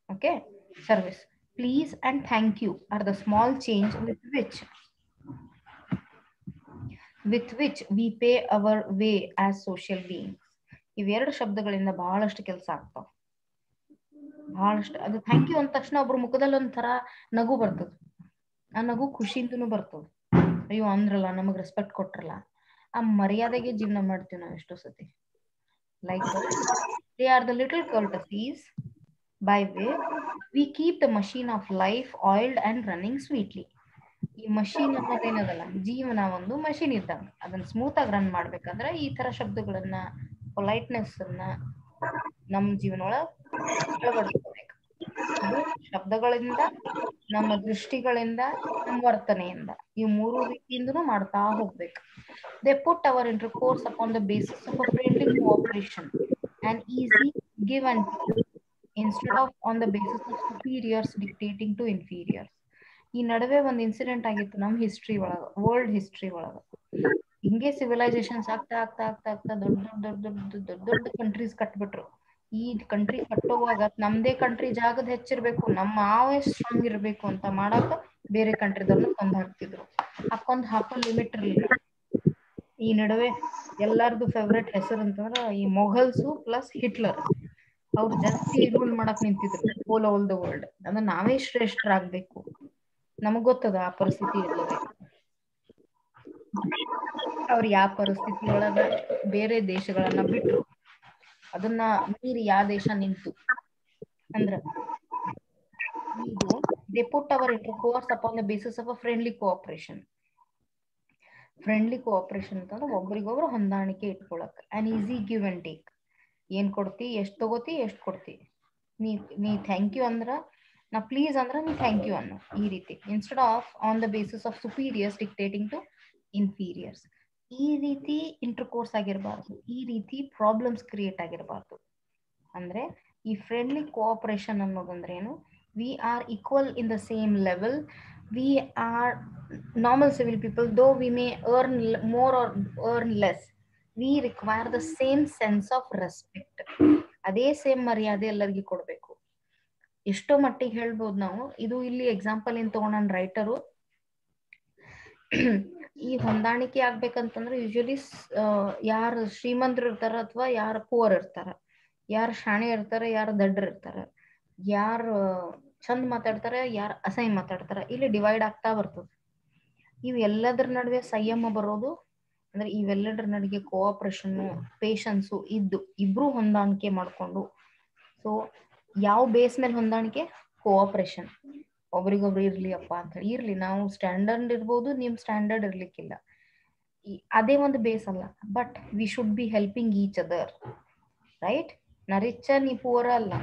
Okay, service. Please and thank you are the small change with which we pay our way as social beings. ಇವೆರಡು ಶಬ್ದಗಳಿಂದ ಬಹಳಷ್ಟು ಕೆಲಸ ಆಗ್ತಾವ, ಬಹಳಷ್ಟು. ಅದು ಥ್ಯಾಂಕ್ ಯು ಅಂದ ತಕ್ಷಣ ಒಬ್ರು ಮುಖದಲ್ಲಿ ಒಂಥರ ನಗು ಬರ್ತದ. ಆ ನಗು ಖುಷಿಯಿಂದನೂ ಬರ್ತದ. ಅಯ್ಯೋ ಅಂದ್ರಲ್ಲ, ನಮಗ್ ರೆಸ್ಪೆಕ್ಟ್ ಕೊಟ್ರಲ್ಲ. ಆ ಮರ್ಯಾದೆಗೆ ಜೀವನ ಮಾಡ್ತೀವಿ ನಾವು ಎಷ್ಟೋ ಸತಿ. Like they are the little courtesies by which we keep the machine of life oiled and running sweetly. ಈ ಮಷೀನ್ ಅನ್ನೋದೇನದಲ್ಲ, ಜೀವನ ಒಂದು ಮಷೀನ್ ಇದ್ದಂಗ. ಅದನ್ನ ಸ್ಮೂತ್ ಆಗಿ ರನ್ ಮಾಡ್ಬೇಕಂದ್ರೆ ಈ ತರ ಶಬ್ದಗಳನ್ನ, ಪೊಲೈಟ್ನೆಸ್ ಅನ್ನ ನಮ್ಮ ಜೀವನ ಒಳಗೆ ಅಳವಡಿಸ್ಕೋಬೇಕು. ಅದು ಶಬ್ದಗಳಿಂದ, ನಮ್ಮ ದೃಷ್ಟಿಗಳಿಂದ, ನಮ್ಮ ವರ್ತನೆಯಿಂದ, ಈ ಮೂರು ರೀತಿಯಿಂದನೂ ಮಾಡ್ತಾ ಹೋಗ್ಬೇಕು. They put our intercourse upon the basis of a friendly cooperation and easy give and take, instead of on the basis of superiors dictating to inferiors. ಈ ನಡುವೆ ಒಂದು ಇನ್ಸಿಡೆಂಟ್ ಆಗಿತ್ತು ನಮ್ಮ ಹಿಸ್ಟ್ರಿ ಒಳಗ, ವರ್ಲ್ಡ್ ಹಿಸ್ಟ್ರಿ ಒಳಗ. ಹಿಂಗೆ ಸಿವಿಲೈಸೇಷನ್ಸ್ ಆಗ್ತಾ ಆಗ್ತಾ ಆಗ್ತಾ ಆಗ್ತಾ ದೊಡ್ಡ ದೊಡ್ಡ ದೊಡ್ಡ ದೊಡ್ಡ ದೊಡ್ಡ ಕಂಟ್ರೀಸ್ ಕಟ್ಬಿಟ್ರು. ಈ ಕಂಟ್ರಿ ಕಟ್ಟುವಾಗ ನಮ್ದೇ ಕಂಟ್ರಿ ಜಾಗದ ಹೆಚ್ಚಿರ್ಬೇಕು, ನಮ್ಮ ನಾವೇ ಸ್ಟ್ರಾಂಗ್ ಇರ್ಬೇಕು ಅಂತ ಮಾಡಾಕ ಬೇರೆ ಕಂಟ್ರಿದವ್ರನ್ನ ಕೊಂದ್ ಹಾಕ್ತಿದ್ರು. ಹಾಕೊಂಡ್ ಹಾಕೋ ಲಿಮಿಟ್ ಇರ್ಲಿಲ್ಲ. ಈ ನಡುವೆ ಎಲ್ಲಾರ್ದು ಫೇವ್ರೆಟ್ ಹೆಸರು ಅಂತಂದ್ರ ಈ ಮೊಘಲ್ಸು ಪ್ಲಸ್ ಹಿಟ್ಲರ್. ಅವ್ರು ಜಾಸ್ತಿ ರೂಲ್ ಮಾಡಕ್ ನಿಂತಿದ್ರು ಆಲ್ ಓವರ್ ದ ವರ್ಲ್ಡ್. ಅಂದ್ರೆ ನಾವೇ ಶ್ರೇಷ್ಠರಾಗ್ಬೇಕು. ನಮಗ್ ಗೊತ್ತದ ಆ ಪರಿಸ್ಥಿತಿ ಇರ್ತದೆ. ಅವ್ರು ಯಾವ ಪರಿಸ್ಥಿತಿ ಒಳಗ ಬೇರೆ ದೇಶಗಳನ್ನ ಬಿಟ್ರು, ಅದನ್ನ ಮೀರಿ ಯಾವ ದೇಶ ನಿಂತು ಅಂದ್ರ ಇದು they put our intercourse upon the basis of a friendly cooperation. Friendly cooperation ಅಂತಂದ್ರೆ ಒಬ್ರಿಗೊಬ್ರು ಹೊಂದಾಣಿಕೆ ಇಟ್ಕೊಳಕ್. On easy give and take. ಏನ್ ಕೊಡ್ತಿ, ಎಷ್ಟ್ ತಗೋತಿ, ಎಷ್ಟ್ ಕೊಡ್ತಿ. ನೀ ಥ್ಯಾಂಕ್ ಯು ಅಂದ್ರ ನಾ ಪ್ಲೀಸ್ ಅಂದ್ರ ನೀ ಥ್ಯಾಂಕ್ ಯು ಅನ್ನೋ, ಈ ರೀತಿ. Instead of on the basis of superiors dictating to inferiors. ಈ ರೀತಿ ಇಂಟರ್ಕೋರ್ಸ್ ಆಗಿರಬಾರ್ದು, ಈ ರೀತಿ ಪ್ರಾಬ್ಲಮ್ಸ್ ಕ್ರಿಯೇಟ್ ಆಗಿರಬಾರ್ದು. ಅಂದ್ರೆ ಈ ಫ್ರೆಂಡ್ಲಿ ಕೋಆಪರೇಷನ್ ಅನ್ನೋದಂದ್ರೆ ಏನು? We are equal in the same level. We are normal civil people, though we may earn more or earn less, we require the same sense of respect. ಅದೇ same ಮರ್ಯಾದೆ ಎಲ್ಲರಿಗೂ ಕೊಡ್ಬೇಕು. ಎಷ್ಟೋ ಮಟ್ಟಿಗೆ ಹೇಳ್ಬೋದು ನಾವು. ಇದು ಇಲ್ಲಿ ಎಕ್ಸಾಂಪಲ್ ಏನ್ ತಗೊಂಡ್ ರೈಟರು, ಈ ಹೊಂದಾಣಿಕೆ ಆಗ್ಬೇಕಂತಂದ್ರೆ ಯೂಶಲಿ ಯಾರು ಶ್ರೀಮಂತರು ಇರ್ತಾರ ಅಥವಾ ಯಾರು ಪುವರ್ ಇರ್ತಾರ, ಯಾರು ಶಾಣೆ ಇರ್ತಾರ, ಯಾರು ದಡ್ಡರ್ ಇರ್ತಾರ, ಯಾರು ಚಂದ ಮಾತಾಡ್ತಾರ, ಯಾರು ಅಸಹ್ಯ ಮಾತಾಡ್ತಾರ, ಇಲ್ಲಿ ಡಿವೈಡ್ ಆಗ್ತಾ ಬರ್ತದೆ. ಇವು ಎಲ್ಲದರ ನಡುವೆ ಸಂಯಮ ಬರೋದು ಅಂದ್ರೆ ಇವೆಲ್ಲದರ ನಡುವೆ ಕೋಆಪರೇಷನ್, ಪೇಷನ್ಸು ಇದ್ದು ಇಬ್ರು ಹೊಂದಾಣಿಕೆ ಮಾಡ್ಕೊಂಡು. ಸೊ ಯಾವ ಬೇಸ್ ಮೇಲೆ ಹೊಂದಾಣಿಕೆ? ಕೋಆಪರೇಷನ್. ಒಬ್ರಿಗೊಬ್ರು ಇರ್ಲಿ ಅಪ್ಪ ಅಂತ ಹೇಳಿ ಇರ್ಲಿ. ನಾವು ಸ್ಟ್ಯಾಂಡರ್ಡ್ ಇರ್ಬೋದು, ನಿಮ್ ಸ್ಟ್ಯಾಂಡರ್ಡ್ ಇರ್ಲಿಕ್ಕಿಲ್ಲ, ಅದೇ ಒಂದು ಬೇಸ್ ಅಲ್ಲ. But we should be helping each other, right? ನಾ ರಿಚ್, ನೀ ಪೂರ ಅಲ್ಲ.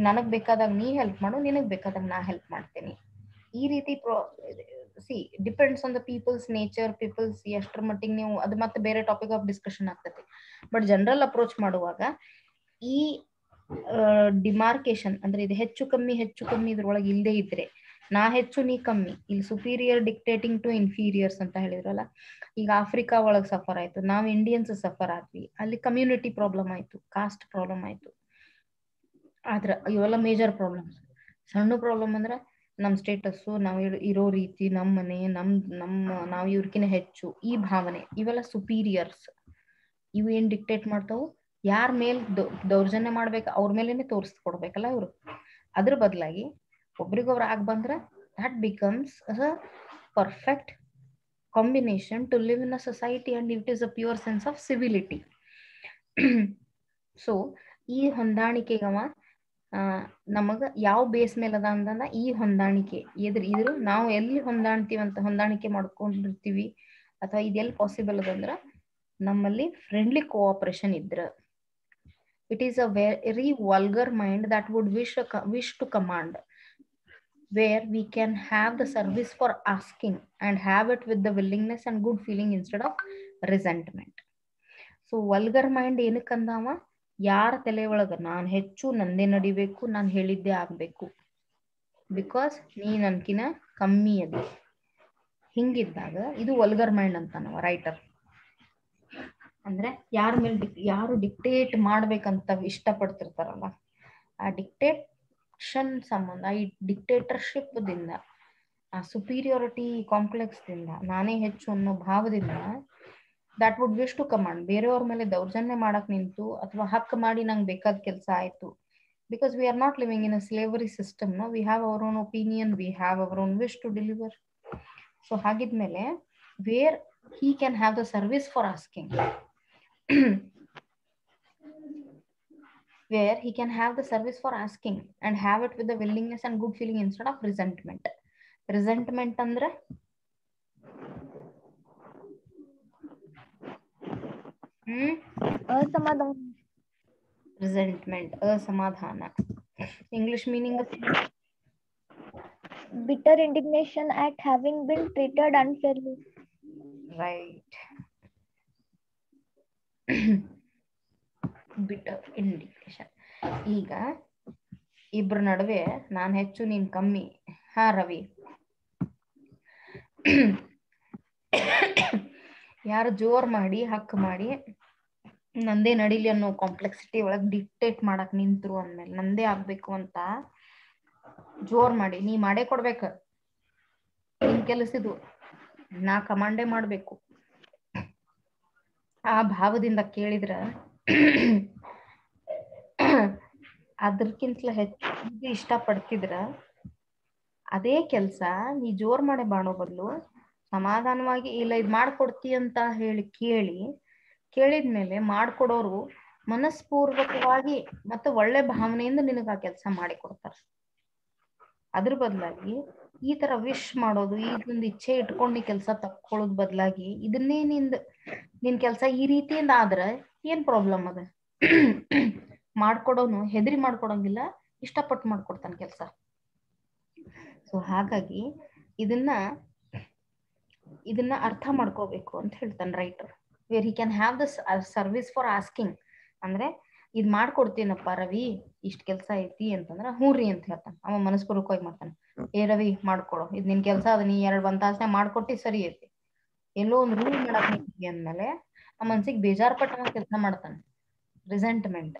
ನನಗ್ ಬೇಕಾದಾಗ ನೀ ಹೆಲ್ಪ್ ಮಾಡು, ನಿನಗ್ ಬೇಕಾದಾಗ ನಾ ಹೆಲ್ಪ್ ಮಾಡ್ತೇನೆ. ಈ ರೀತಿ ಸಿ depends on the people's nature, people's ಎಷ್ಟರ ಮಟ್ಟಿಗೆ ನೀವು ಅದು ಮತ್ತೆ ಬೇರೆ ಟಾಪಿಕ್ ಆಫ್ ಡಿಸ್ಕಷನ್ ಆಗ್ತೈತಿ. ಬಟ್ ಜನರಲ್ ಅಪ್ರೋಚ್ ಮಾಡುವಾಗ ಈ ಡಿಮಾರ್ಕೇಶನ್ ಅಂದ್ರೆ ಇದು ಹೆಚ್ಚು ಕಮ್ಮಿ ಇದ್ರೊಳಗೆ ಇಲ್ಲದೆ ಇದ್ರೆ, ನಾ ಹೆಚ್ಚು ನೀ ಕಮ್ಮಿ, ಇಲ್ಲಿ ಸುಪೀರಿಯರ್ ಡಿಕ್ಟೇಟಿಂಗ್ ಟು ಇನ್ಫೀರಿಯರ್ಸ್ ಅಂತ ಹೇಳಿದ್ರಲ್ಲ. ಈಗ ಆಫ್ರಿಕಾ ಒಳಗ್ ಸಫರ್ ಆಯ್ತು, ನಾವು ಇಂಡಿಯನ್ಸ್ ಸಫರ್ ಆದ್ವಿ. ಅಲ್ಲಿ ಕಮ್ಯುನಿಟಿ ಪ್ರಾಬ್ಲಮ್ ಆಯ್ತು, ಕಾಸ್ಟ್ ಪ್ರಾಬ್ಲಮ್ ಆಯ್ತು. ಆದ್ರ ಇವೆಲ್ಲ ಮೇಜರ್ ಪ್ರಾಬ್ಲಮ್ಸ್. ಸಣ್ಣ ಪ್ರಾಬ್ಲಮ್ ಅಂದ್ರೆ ನಮ್ ಸ್ಟೇಟಸ್ಸು, ನಾವು ಇರೋ ರೀತಿ, ನಮ್ಮ ಮನೆ, ನಾವು ಇವ್ರಕಿನ ಹೆಚ್ಚು, ಈ ಭಾವನೆ, ಇವೆಲ್ಲ ಸುಪೀರಿಯರ್ಸ್. ಇವು ಏನ್ ಡಿಕ್ಟೇಟ್ ಮಾಡ್ತಾವು? ಯಾರ ಮೇಲ್ ದೌರ್ಜನ್ಯ ಮಾಡ್ಬೇಕು ಅವ್ರ ಮೇಲೇನೆ ತೋರಿಸ್ಕೊಡ್ಬೇಕಲ್ಲ ಇವ್ರು. ಅದ್ರ ಬದಲಾಗಿ ಒಬ್ರಿಗೊಬ್ರು ಆಗ್ ಬಂದ್ರ that becomes a perfect combination to live in a society and it is a pure sense of civility. So ಈ ಹೊಂದಾಣಿಕೆಗವ ನಮಗ ಯಾವ ಬೇಸ್ ಮೇಲೆ ಅದ ಅಂತಂದ ಈ ಹೊಂದಾಣಿಕೆ ಇದ್ರು ನಾವು ಎಲ್ಲಿ ಹೊಂದಾಣಿಕೆ ಮಾಡ್ಕೊಂಡಿರ್ತೀವಿ ಅಥವಾ ಇದೆಲ್ಲಿ ಪಾಸಿಬಲ್ ಅದಂದ್ರ ನಮ್ಮಲ್ಲಿ ಫ್ರೆಂಡ್ಲಿ ಕೋಆಪರೇಷನ್ ಇದ್ರ. It is a very vulgar mind that would wish to command, where we can have the service for asking and have it with the willingness and good feeling instead of resentment. So vulgar mind ಏನಕ್ಕೆ ಅಂದಾವ? ಯಾರ ತಲೆ ಒಳಗ ನಾನು ಹೆಚ್ಚು, ನಂದೇ ನಡಿಬೇಕು, ನಾನು ಹೇಳಿದ್ದೇ ಆಗ್ಬೇಕು, ಬಿಕಾಸ್ ನೀ ನನ್ಕಿನ ಕಮ್ಮಿ ಅದಿ. ಹಿಂಗಿದ್ದಾಗ ಇದು ವಲ್ಗರ್ ಮೈಂಡ್ ಅಂತಾನವ ರೈಟರ್. ಅಂದ್ರೆ ಯಾರ ಮೇಲೆ ಯಾರು ಡಿಕ್ಟೇಟ್ ಮಾಡ್ಬೇಕಂತ ಇಷ್ಟಪಡ್ತಿರ್ತಾರಲ್ಲ, ಆ ಡಿಕ್ಟೇಷನ್ ಸಂಬಂಧ, ಈ ಡಿಕ್ಟೇಟರ್ಶಿಪ್ ದಿಂದ, ಆ ಸುಪೀರಿಯಾರಿಟಿ ಕಾಂಪ್ಲೆಕ್ಸ್ ದಿಂದ, ನಾನೇ ಹೆಚ್ಚು ಅನ್ನೋ ಭಾವದಿಂದ that would wish to command, ಬೇರೆಯವ್ರ ಮೇಲೆ ದೌರ್ಜನ್ಯ ಮಾಡಕ್ ನಿಂತು ಅಥವಾ ಹಕ್ ಮಾಡಿ ನಂಗೆ ಬೇಕಾದ ಕೆಲಸ ಆಯ್ತು. Because we are not living in a slavery system, no, we have our own opinion, we have our own wish to deliver. So ಹಾಗಿದ್ಮೇಲೆ where he can have the service for asking where he can have the service for asking and have it with the willingness and good feeling instead of resentment. Resentment ಅಂದ್ರೆ ಅಸಮಾಧಾನ. resentment, ಅಸಮಾಧಾನ. English meaning of bitter indignation at having been treated unfairly. right. bitter indignation. ಈಗ ಇಬ್ರ ನಡುವೆ ನಾನು ಹೆಚ್ಚು ನೀನ್ ಕಮ್ಮಿ. ಹಾ ರವಿ, ಯಾರು ಜೋರ್ ಮಾಡಿ ಹಕ್ ಮಾಡಿ ನಂದೇ ನಡಿಲಿ ಅನ್ನೋ ಕಾಂಪ್ಲೆಕ್ಸಿಟಿ ಒಳಗ್ ಡಿಕ್ಟೇಟ್ ಮಾಡಕ್ ನಿಂತ್ರು ಅಂದ್ಮೇಲೆ, ನಂದೇ ಆಗ್ಬೇಕು ಅಂತ ಜೋರ್ ಮಾಡಿ ನೀ ಮಾಡೇ ಕೊಡ್ಬೇಕ, ನಿನ್ ಕೆಲಸಿದು ನಾ ಕಮಾಂಡೇ ಮಾಡ್ಬೇಕು, ಆ ಭಾವದಿಂದ ಕೇಳಿದ್ರ ಅದ್ರಕ್ಕಿಂತಲ ಹೆಚ್ಚು ಇಷ್ಟ ಪಡ್ತಿದ್ರ ಅದೇ ಕೆಲ್ಸ ನೀ ಜೋರ್ ಮಾಡಿ ಮಾಡೋ ಬದಲು ಸಮಾಧಾನವಾಗಿ ಇಲ್ಲ ಇದ್ ಮಾಡ್ಕೊಡ್ತಿ ಅಂತ ಹೇಳಿ ಕೇಳಿದ್ಮೇಲೆ ಮಾಡ್ಕೊಡೋರು ಮನಸ್ಪೂರ್ವಕವಾಗಿ ಮತ್ತೆ ಒಳ್ಳೆ ಭಾವನೆಯಿಂದ ನಿನಗ ಆ ಕೆಲಸ ಮಾಡಿ ಕೊಡ್ತಾರ. ಅದ್ರ ಬದಲಾಗಿ ಈ ತರ ವಿಶ್ ಮಾಡೋದು, ಇದೊಂದು ಇಚ್ಛೆ ಇಟ್ಕೊಂಡು ನೀ ಕೆಲಸ ತಕ್ಕೊಳ್ಳೋದ್ ಬದಲಾಗಿ ಇದನ್ನೇ ನಿನ್ ಕೆಲ್ಸ ಈ ರೀತಿಯಿಂದ ಆದ್ರೆ ಏನ್ ಪ್ರಾಬ್ಲಮ್ ಅದ? ಮಾಡ್ಕೊಡೋನು ಹೆದರಿ ಮಾಡ್ಕೊಡಂಗಿಲ್ಲ, ಇಷ್ಟಪಟ್ಟು ಮಾಡ್ಕೊಡ್ತಾನ ಕೆಲ್ಸ. ಸೊ ಹಾಗಾಗಿ ಇದನ್ನ ಅರ್ಥ ಮಾಡ್ಕೋಬೇಕು ಅಂತ ಹೇಳ್ತಾನೆ writer. Wear he can have the service for asking, ಅಂದ್ರೆ ಇದ್ ಮಾಡ್ಕೊಡ್ತೀನಪ್ಪ ರವಿ, ಇಷ್ಟ ಕೆಲ್ಸ ಐತಿ ಅಂತಂದ್ರ ಹ್ಞೂ ರೀ ಅಂತ ಹೇಳ್ತಾನೆ. ಅವ ಮನಸ್ಪೂರ್ವಕವಾಗಿ ಮಾಡ್ತಾನೆ. ಏ ರವಿ ಮಾಡ್ಕೊಡು, ಇದ್ ನಿನ್ ಕೆಲ್ಸ ಅದ, ನೀ 1 ತಾಸನ್ಯಾಗ ಮಾಡ್ಕೊಟ್ಟಿ ಸರಿ ಐತಿ. ಎಲ್ಲೋ ಒಂದು ರೂಲ್ ಮಾಡಕ್ ನಿಂತಿ ಅಂದ್ಮೇಲೆ ಆ ಮನ್ಸಿಗೆ ಬೇಜಾರ್ ಪಟ್ಟ ಕೆಲಸ ಮಾಡ್ತಾನೆ. ರಿಸೆಂಟ್ಮೆಂಟ್,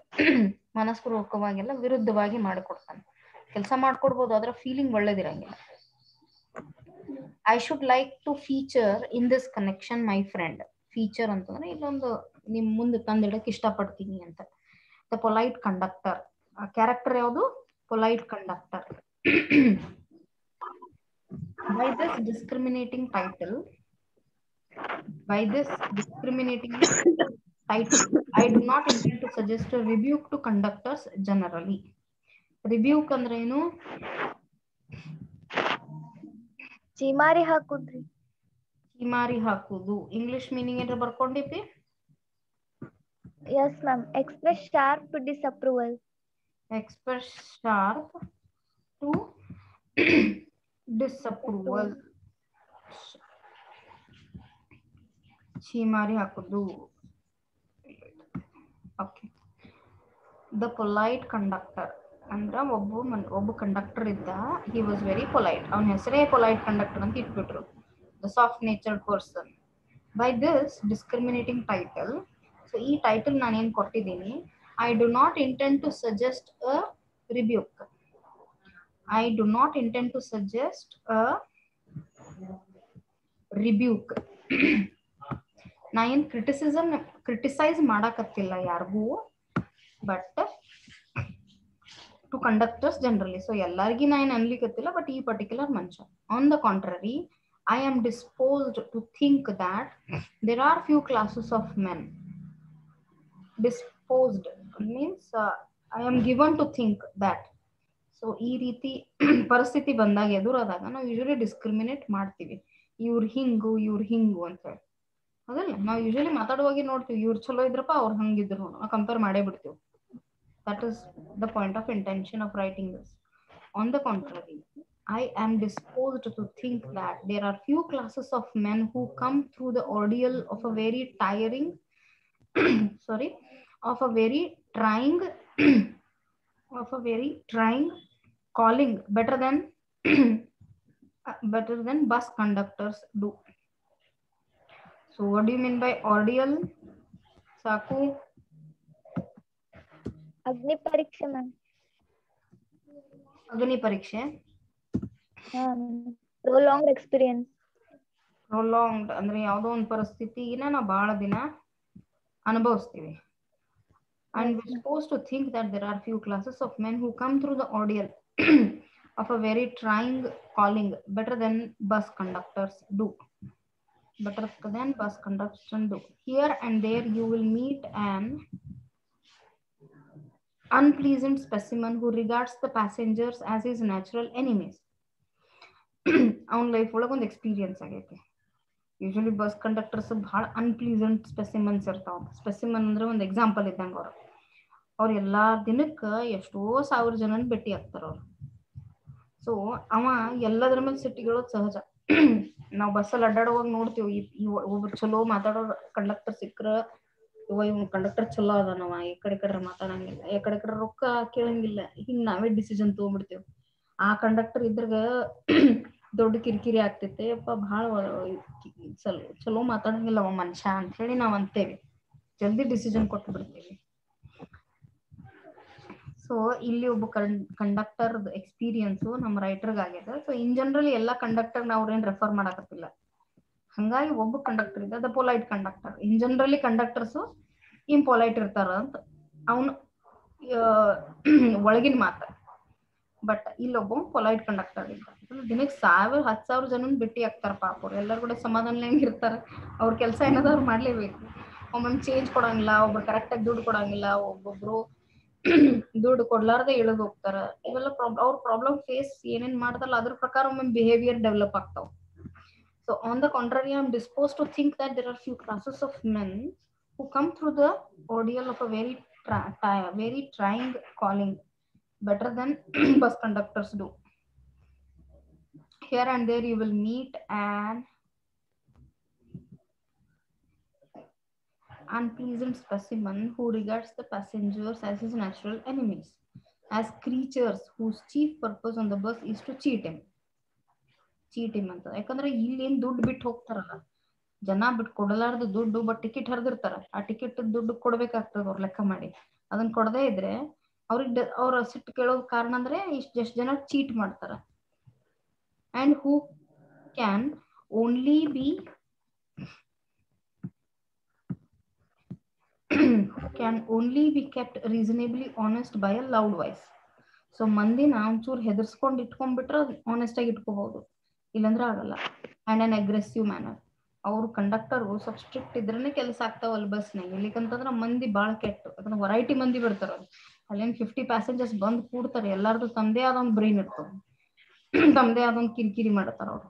ಮನಸ್ಪೂರ್ವಕವಾಗೆಲ್ಲ ವಿರುದ್ಧವಾಗಿ ಮಾಡಿಕೊಡ್ತಾನೆ. ಕೆಲಸ ಮಾಡ್ಕೊಡ್ಬೋದು, ಅದ್ರ ಫೀಲಿಂಗ್ ಒಳ್ಳೇದಿರಂಗಿಲ್ಲ. I should like to feature in this connection my friend. Feature ಅಂತಂದ್ರೆ ಇಲ್ಲೊಂದು ನಿಮ್ ಮುಂದೆ ತಂದಿಡಕ್ ಇಷ್ಟಪಡ್ತೀನಿ ಅಂತ. ದ ಪೊಲೈಟ್ ಕಂಡಕ್ಟರ್, ಕ್ಯಾರೆಕ್ಟರ್ ಯಾವುದು? Polite conductor. By this discriminating title, I do not intend to suggest a rebuke to conductors generally. Rebuke ಅಂದ್ರೆ ಏನು? ಚೀಮಾರಿ ಹಾಕುದ್ರಿ. ಚೀಮಾರಿ ಹಾಕುದು. ಇಂಗ್ಲಿಷ್ ಮೀನಿಂಗ್ ಏನಾರ ಬರ್ಕೊಂಡಿಪ್ಪಿ? Yes ma'am, express sharp disapproval. Express sharp to disapproval. ಚೀಮಾರಿ ಹಾಕುದು. Okay. The polite conductor ಅಂದ್ರ ಒಬ್ಬ conductor ಇದ್ದ. He was very polite. ಅವನ ಹೆಸರೇ ಪೊಲೈಟ್ ಕಂಡಕ್ಟರ್ ಅಂತ ಇಟ್ಬಿಟ್ರು. The soft natured person. By this discriminating title, so ಈ ಟೈಟಲ್ ನಾನೇನ್ ಕೊಟ್ಟಿದ್ದೀನಿ, I do not intend to suggest a rebuke. I do not intend to suggest a rebuke. ನಾ ಏನ್ criticise ಮಾಡಕತ್ತಿಲ್ಲ ಯಾರಿಗೂ, but to conductors generally. So ಎಲ್ಲರಿಗೂ ನಾ ಏನ್ ಅನ್ಲಿಕ್ಕತ್ತಿಲ್ಲ, ಬಟ್ ಈ ಪರ್ಟಿಕ್ಯುಲರ್ ಮನುಷ್ಯ. On the contrary, I am disposed to think that there are few classes of men. Disposed means I am given to think that. So ಈ ರೀತಿ ಪರಿಸ್ಥಿತಿ ಬಂದಾಗ, ಎದುರಾದಾಗ ನಾವು ಯೂಶಲಿ ಡಿಸ್ಕ್ರಿಮಿನೇಟ್ ಮಾಡ್ತೀವಿ. ಇವ್ರು ಹಿಂಗು ಅಂತ ಹೇಳಿ. ಅದಲ್ಲ, ನಾವು ಯೂಶಲಿ ಮಾತಾಡುವಾಗ ನೋಡ್ತೀವಿ, ಇವ್ರು ಚಲೋ ಇದ್ರಪ್ಪ, ಅವ್ರು ಹಂಗಿದ್ರು, ನಾವು ಕಂಪೇರ್ ಮಾಡೇ ಬಿಡ್ತೀವಿ. That is the point of intention of writing this. On the contrary, I am disposed to think that there are few classes of men who come through the ordeal of a very tiring of a very trying of a very trying calling better than better than bus conductors do. So what do you mean by ordeal, Saku? ಅಗ್ನಿ ಪರೀಕ್ಷೆ ma'am. ಅಗ್ನಿ ಪರೀಕ್ಷೆ. Prolonged experience. Prolonged ಅಂದ್ರೆ ಯಾವುದೋ ಒಂದು ಪರಿಸ್ಥಿತಿನ ನಾವು ಬಹಳ ದಿನ ಅನುಭವಿಸ್ತೀವಿ. And we're supposed to think that there are few classes of men who come through the ordeal of a very trying calling better than bus conductors do. Better than bus conductors do. Here and there you will meet an unpleasant specimen who regards the passengers as his natural enemies. ಅವನ life ಒಳಗೆ ಒಂದು experience ಆಗೈತಿ. Usually bus conductors ಭಾಳ ಅನ್ಪ್ಲೀಸೆಂಟ್ specimens ಇರ್ತಾವ. Specimen ಅಂದ್ರೆ ಒಂದು example ಇದ್ದಂಗೆ ಅವ್ರು ಎಲ್ಲಾ ದಿನಕ್ಕೆ ಎಷ್ಟೋ ಸಾವಿರ ಜನನ ಭೇಟಿ ಆಗ್ತಾರ ಅವ್ರು. ಸೊ ಅವ ಎಲ್ಲದ್ರ ಮೇಲೆ ಸಿಟ್ಟಿಗಳು ಸಹಜ. ನಾವು ಬಸ್ಸಲ್ಲಿ ಅಡ್ಡಾಡುವಾಗ ನೋಡ್ತೀವಿ, ಒಬ್ರು ಚಲೋ ಮಾತಾಡೋ ಕಂಡಕ್ಟರ್ ಸಿಕ್ಕ್ರ ಇವ್ ಕಂಡಕ್ಟರ್ ಚಲೋ ಅದಾನವ, ಈ ಕಡೆ ಮಾತಾಡಂಗಿಲ್ಲ, ಈ ಕಡೆ ರೊಕ್ಕ ಕೇಳಂಗಿಲ್ಲ, ಹಿಂಗ್ ನಾವೇ ಡಿಸಿಷನ್ ತಗೊಂಡ್ಬಿಡ್ತೇವೆ. ಆ ಕಂಡಕ್ಟರ್ ಇದ್ರಾಗ ದೊಡ್ಡ ಕಿರಿಕಿರಿ ಆಗ್ತೈತೆ, ಅಪ್ಪ ಭಾಳ ಚಲೋ ಮಾತಾಡಂಗಿಲ್ಲ ಅವ ಮನುಷ್ಯ ಅಂತ ಹೇಳಿ ನಾವ್ ಅಂತೇವೆ, ಜಲ್ದಿ ಡಿಸಿಷನ್ ಕೊಟ್ಟು ಬಿಡ್ತೇವೆ. ಸೊ ಇಲ್ಲಿ ಒಬ್ಬ ಕಂಡಕ್ಟರ್ ಎಕ್ಸ್ಪೀರಿಯನ್ಸು ನಮ್ಮ ರೈಟರ್ಗ್ ಆಗ್ಯದ. ಸೊ ಇನ್ ಜನರಲ್ ಎಲ್ಲಾ ಕಂಡಕ್ಟರ್ ಅವ್ರೇನ್ ರೆಫರ್ ಮಾಡಕತ್ತಿಲ್ಲ. ಹಂಗಾಗಿ ಒಬ್ಬ ಕಂಡಕ್ಟರ್ ಇದ್ದ the polite conductor. In generally conductors impolite ಇರ್ತಾರ ಅಂತ ಅವನು ಒಳಗಿನ ಮಾತ. ಬಟ್ ಇಲ್ಲೊಬ್ಬ ಪೊಲೈಟ್ ಕಂಡಕ್ಟರ್ ಇದ್ದ. ದಿನಕ್ಕೆ 1000-10,000 ಜನನ್ ಭೇಟಿ ಆಗ್ತಾರ ಪಾಪ. ಅವ್ರು ಎಲ್ಲರೂ ಕೂಡ ಸಮಾಧಾನ ಹೆಂಗಿರ್ತಾರ, ಅವ್ರ ಕೆಲಸ ಏನದ ಅವ್ರು ಮಾಡ್ಲೇಬೇಕು. ಒಮ್ಮೊಮ್ಮೆ ಚೇಂಜ್ ಕೊಡಂಗಿಲ್ಲ, ಒಬ್ರು ಕರೆಕ್ಟಾಗಿ ದುಡ್ಡು ಕೊಡಂಗಿಲ್ಲ, ಒಬ್ಬೊಬ್ರು ದುಡ್ಡು ಕೊಡ್ಲಾರ್ದೆ ಇಳಿದು ಹೋಗ್ತಾರ. ಇವೆಲ್ಲ ಅವ್ರ ಪ್ರಾಬ್ಲಮ್ ಫೇಸ್ ಏನೇನ್ ಮಾಡ್ತಾರಲ್ಲ ಅದ್ರ ಪ್ರಕಾರ ಒಮ್ಮೆ ಬಿಹೇವಿಯರ್ ಡೆವಲಪ್ ಆಗ್ತಾವ. So on the contrary, I am disposed to think that there are few classes of men who come through the ordeal of a very trying calling better than bus conductors do. Here and there you will meet an unpleasant specimen who regards the passengers as his natural enemies, as creatures whose chief purpose on the bus is to cheat him ಅಂತ. ಯಾಕಂದ್ರೆ ಇಲ್ಲಿ ಏನ್ ದುಡ್ಡು ಬಿಟ್ಟು ಹೋಗ್ತಾರಲ್ಲ ಜನ, ಬಿಟ್ಟು ಕೊಡಲಾರ್ದು ದುಡ್ಡು, ಬಟ್ ಟಿಕೆಟ್ ಹರಿದಿರ್ತಾರ, ಆ ಟಿಕೆಟ್ ದುಡ್ಡು ಕೊಡ್ಬೇಕಾಗ್ತದ ಅವ್ರ ಲೆಕ್ಕ ಮಾಡಿ. ಅದನ್ನ ಕೊಡದೇ ಇದ್ರೆ ಅವ್ರ ಸಿಟ್ಟು ಕೇಳೋದ್ ಕಾರಣ ಅಂದ್ರೆ ಎಷ್ಟು ಜನ ಚೀಟ್ ಮಾಡ್ತಾರ. And who can only be kept reasonably honest by a loud voice. So ಮಂದಿನ ಒಂಚೂರು ಹೆದರ್ಸ್ಕೊಂಡ್ ಇಟ್ಕೊಂಡ್ಬಿಟ್ರೆ ಆನೆಸ್ಟ್ ಆಗಿ ಇಟ್ಕೋಬಹುದು, ಇಲ್ಲಂದ್ರೆ ಆಗಲ್ಲ. And an aggressive manner. ಅವ್ರು ಕಂಡಕ್ಟರ್ ಸ್ವಲ್ಪ ಸ್ಟ್ರಿಕ್ಟ್ ಇದ್ರೇನೆ ಕೆಲಸ ಆಗ್ತಾವಲ್ಲ ಬಸ್ನಾಗ. ಇಲ್ಲಿಕಂತಂದ್ರ ಮಂದಿ ಬಾಳ ಕೆಟ್ಟು, ಯಾಕಂದ್ರೆ ವೆರೈಟಿ ಮಂದಿ ಬರ್ತಾರ. ಅಲ್ಲೇನ್ 50 ಪ್ಯಾಸೆಂಜರ್ಸ್ ಬಂದ್ ಕೂಡ್ತಾರೆ, ಎಲ್ಲಾರ್ದು ತಮ್ಮದೇ ಆದ ಒಂದು ಬ್ರೈನ್ ಇರ್ತದ, ತಮ್ಮದೇ ಆದ ಒಂದು ಕಿರಿಕಿರಿ ಮಾಡ್ತಾರ ಅವ್ರು.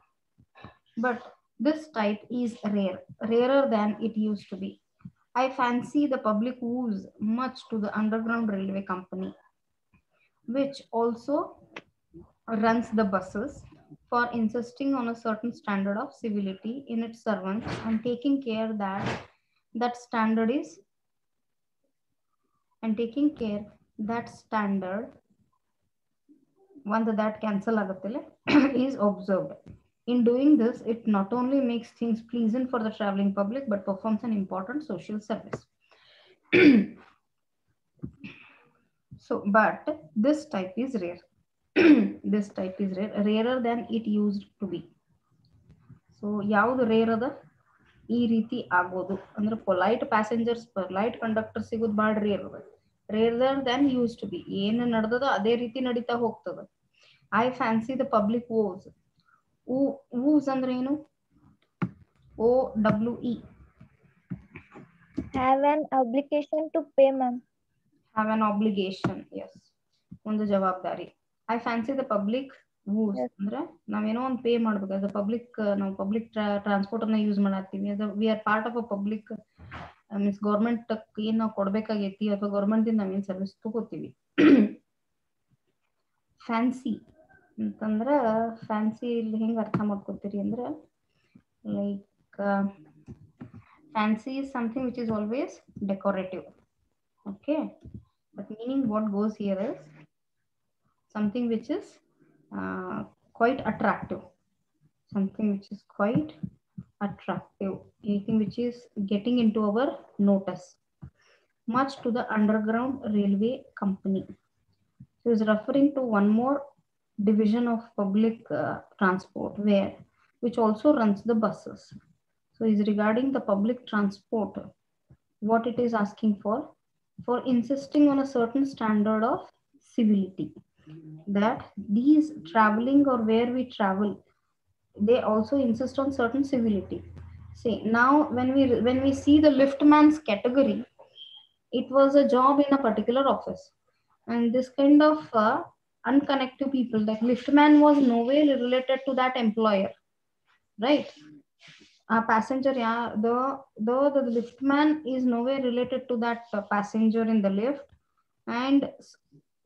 But this type is rarer than it used to be. I fancy the public owes much to the underground railway company, which also runs the buses, for insisting on a certain standard of civility in its servants and taking care that standard one that cancel aguttilla is observed. In doing this, it not only makes things pleasant for the traveling public but performs an important social service. So but this type is rare. This type is rarer than it used to be. So ಯಾವುದು rare ಅದ ಈ ರೀತಿ ಆಗೋದು ಅಂದ್ರೆ polite passengers, polite conductor ಸಿಗೋದು ಭಾಳ rarer than used to be. ಏನು ನಡೆದದ ಅದೇ ರೀತಿ ನಡೀತಾ ಹೋಗ್ತದ. I fancy the public owes ಅಂದ್ರೆ ಏನು? OWE. Have an obligation to pay, ma'am. Have an obligation, yes. ಒಂದು ಜವಾಬ್ದಾರಿ. I fancy the public owes ಅಂದ್ರೆ ನಾವೇನೋ ಒಂದು ಪೇ ಮಾಡ್ಬೇಕು. ಅದು ಪಬ್ಲಿಕ್, ನಾವು ಪಬ್ಲಿಕ್ ಟ್ರಾನ್ಸ್ಪೋರ್ಟ್ ಅನ್ನ ಯೂಸ್ ಮಾಡತ್ತೀವಿ, ಅದು we are part of a public. Means government ಏನ್ ನಾವು ಕೊಡ್ಬೇಕಾಗೈತಿ ಅಥವಾ ಗೌರ್ಮೆಂಟ್ ಇಂದ ನಾವೇನ್ ಸರ್ವಿಸ್ ತಗೋತೀವಿ. ಫ್ಯಾನ್ಸಿ ಅಂತಂದ್ರ ಫ್ಯಾನ್ಸಿ ಇಲ್ಲಿ ಹೆಂಗ್ ಅರ್ಥ ಮಾಡ್ಕೊತೀರಿ ಅಂದ್ರೆ like fancy is something which is always decorative. Okay, but meaning what goes here is something which is quite attractive, something which is quite attractive, anything which is getting into our notice, much to the Underground Railway Company. So is referring to one more division of public transport which also runs the buses. So is regarding the public transport, what it is asking for insisting on a certain standard of civility, that these traveling or where we travel, they also insist on certain civility. See, now when we see the liftman's category, it was a job in a particular office, and this kind of unconnected people, like liftman was nowhere related to that employer, right? A passenger, yeah, the liftman is nowhere related to that passenger in the lift, and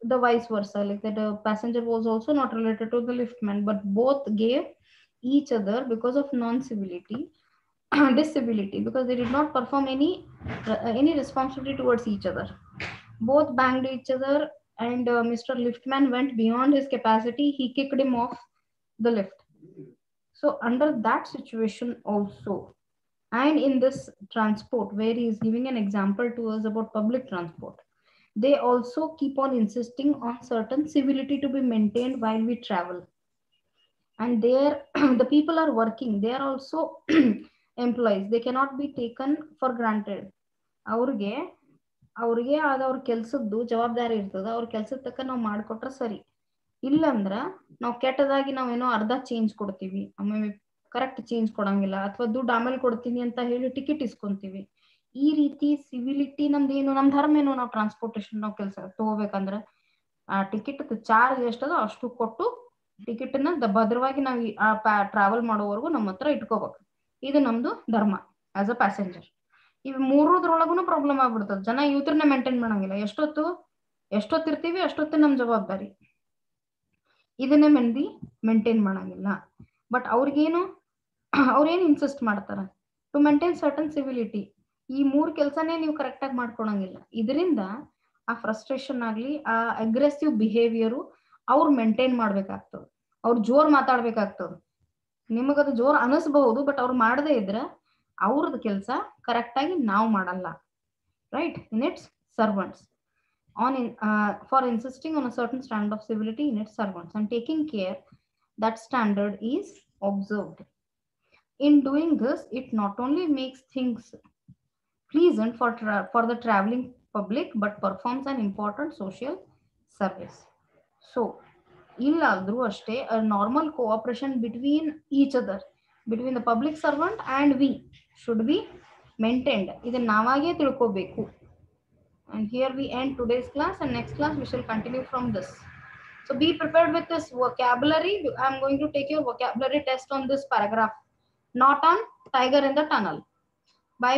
the vice versa, like that passenger was also not related to the liftman, but both gave each other because of non-civility disability, because they did not perform any responsibility towards each other. Both banged each other, and Mr. Liftman went beyond his capacity. He kicked him off the lift. So under that situation also, and in this transport where he is giving an example to us about public transport, they also keep on insisting on certain civility to be maintained while we travel. And there the people are working, they are also employees, they cannot be taken for granted. ಅವ್ರಿಗೆ ಆದ ಅವ್ರ ಕೆಲ್ಸದ್ದು ಜವಾಬ್ದಾರಿ ಇರ್ತದ, ಅವ್ರ ಕೆಲ್ಸದ ತಕ್ಕ ನಾವು ಮಾಡ್ಕೊಟ್ರೆ ಸರಿ. ಇಲ್ಲಂದ್ರ ನಾವು ಕೆಟ್ಟದಾಗಿ ನಾವೇನೋ ಅರ್ಧ ಚೇಂಜ್ ಕೊಡ್ತೀವಿ, ಆಮೇಲೆ ಕರೆಕ್ಟ್ ಚೇಂಜ್ ಕೊಡಂಗಿಲ್ಲ, ಅಥವಾ ದುಡ್ಡು ಆಮೇಲೆ ಕೊಡ್ತೀನಿ ಅಂತ ಹೇಳಿ ಟಿಕೆಟ್ ಇಸ್ಕೊಂತೀವಿ. ಈ ರೀತಿ ಸಿವಿಲಿಟಿ ನಮ್ದೇನು, ನಮ್ ಧರ್ಮ ಏನು, ನಾವು ಟ್ರಾನ್ಸ್ಪೋರ್ಟೇಶನ್ ನಾವು ಕೆಲಸ ತಗೋಬೇಕಂದ್ರೆ ಆ ಟಿಕೆಟ್ ಚಾರ್ಜ್ ಎಷ್ಟದ ಅಷ್ಟು ಕೊಟ್ಟು ಟಿಕೆಟ್ ನ ಭದ್ರವಾಗಿ ನಾವು ಟ್ರಾವೆಲ್ ಮಾಡೋವರೆಗೂ ನಮ್ಮ ಹತ್ರ ಇಟ್ಕೋಬೇಕು. ಇದು ನಮ್ದು ಧರ್ಮ ಆಸ್ ಅ ಪ್ಯಾಸೆಂಜರ್. ಇವ್ ಮೂರದ್ರೊಳಗುನು ಪ್ರಾಬ್ಲಮ್ ಆಗ್ಬಿಡ್ತದ. ಜನ ಇವತ್ರನ್ನ ಮೇಂಟೈನ್ ಮಾಡಂಗಿಲ್ಲ. ಎಷ್ಟೊತ್ತಿರ್ತೀವಿ ಅಷ್ಟೊತ್ತು ನಮ್ ಜವಾಬ್ದಾರಿ, ಇದನ್ನೇ ಮಂದಿ ಮೇಂಟೈನ್ ಮಾಡಂಗಿಲ್ಲ. ಬಟ್ ಅವ್ರಿಗೇನು ಇನ್ಸಿಸ್ಟ್ ಮಾಡ್ತಾರ ಟು ಮೇಂಟೈನ್ ಸರ್ಟನ್ ಸಿವಿಲಿಟಿ. ಈ ಮೂರ್ ಕೆಲ್ಸನೇ ನೀವು ಕರೆಕ್ಟ್ ಆಗಿ ಮಾಡ್ಕೊಳಂಗಿಲ್ಲ. ಇದರಿಂದ ಆ ಫ್ರಸ್ಟ್ರೇಷನ್ ಆಗ್ಲಿ, ಆ ಅಗ್ರೆಸಿವ್ ಬಿಹೇವಿಯರು ಅವ್ರು ಮೇಂಟೈನ್ ಮಾಡ್ಬೇಕಾಗ್ತದ. ಅವ್ರು ಜೋರ್ ಮಾತಾಡ್ಬೇಕಾಗ್ತದ. ನಿಮಗದು ಜೋರ್ ಅನಿಸ್ಬಹುದು, ಬಟ್ ಅವ್ರು ಮಾಡದೇ ಇದ್ರೆ ಅವ್ರದ್ದು ಕೆಲಸ ಕರೆಕ್ಟ್ ಆಗಿ ನಾವು ಮಾಡಲ್ಲ. Right? In its servants for insisting on a certain standard of civility in its servants and taking care that standard is observed. In doing this, it not only makes things pleasant for the traveling public, but performs an important social service. So illadru ashte a normal cooperation between each other, between the public servant and we should be maintained. Idan navage tilkobeku. And here we end today's class, and next class we shall continue from this. So be prepared with this vocabulary. I'm going to take your vocabulary test on this paragraph, not on tiger in the tunnel. Bye.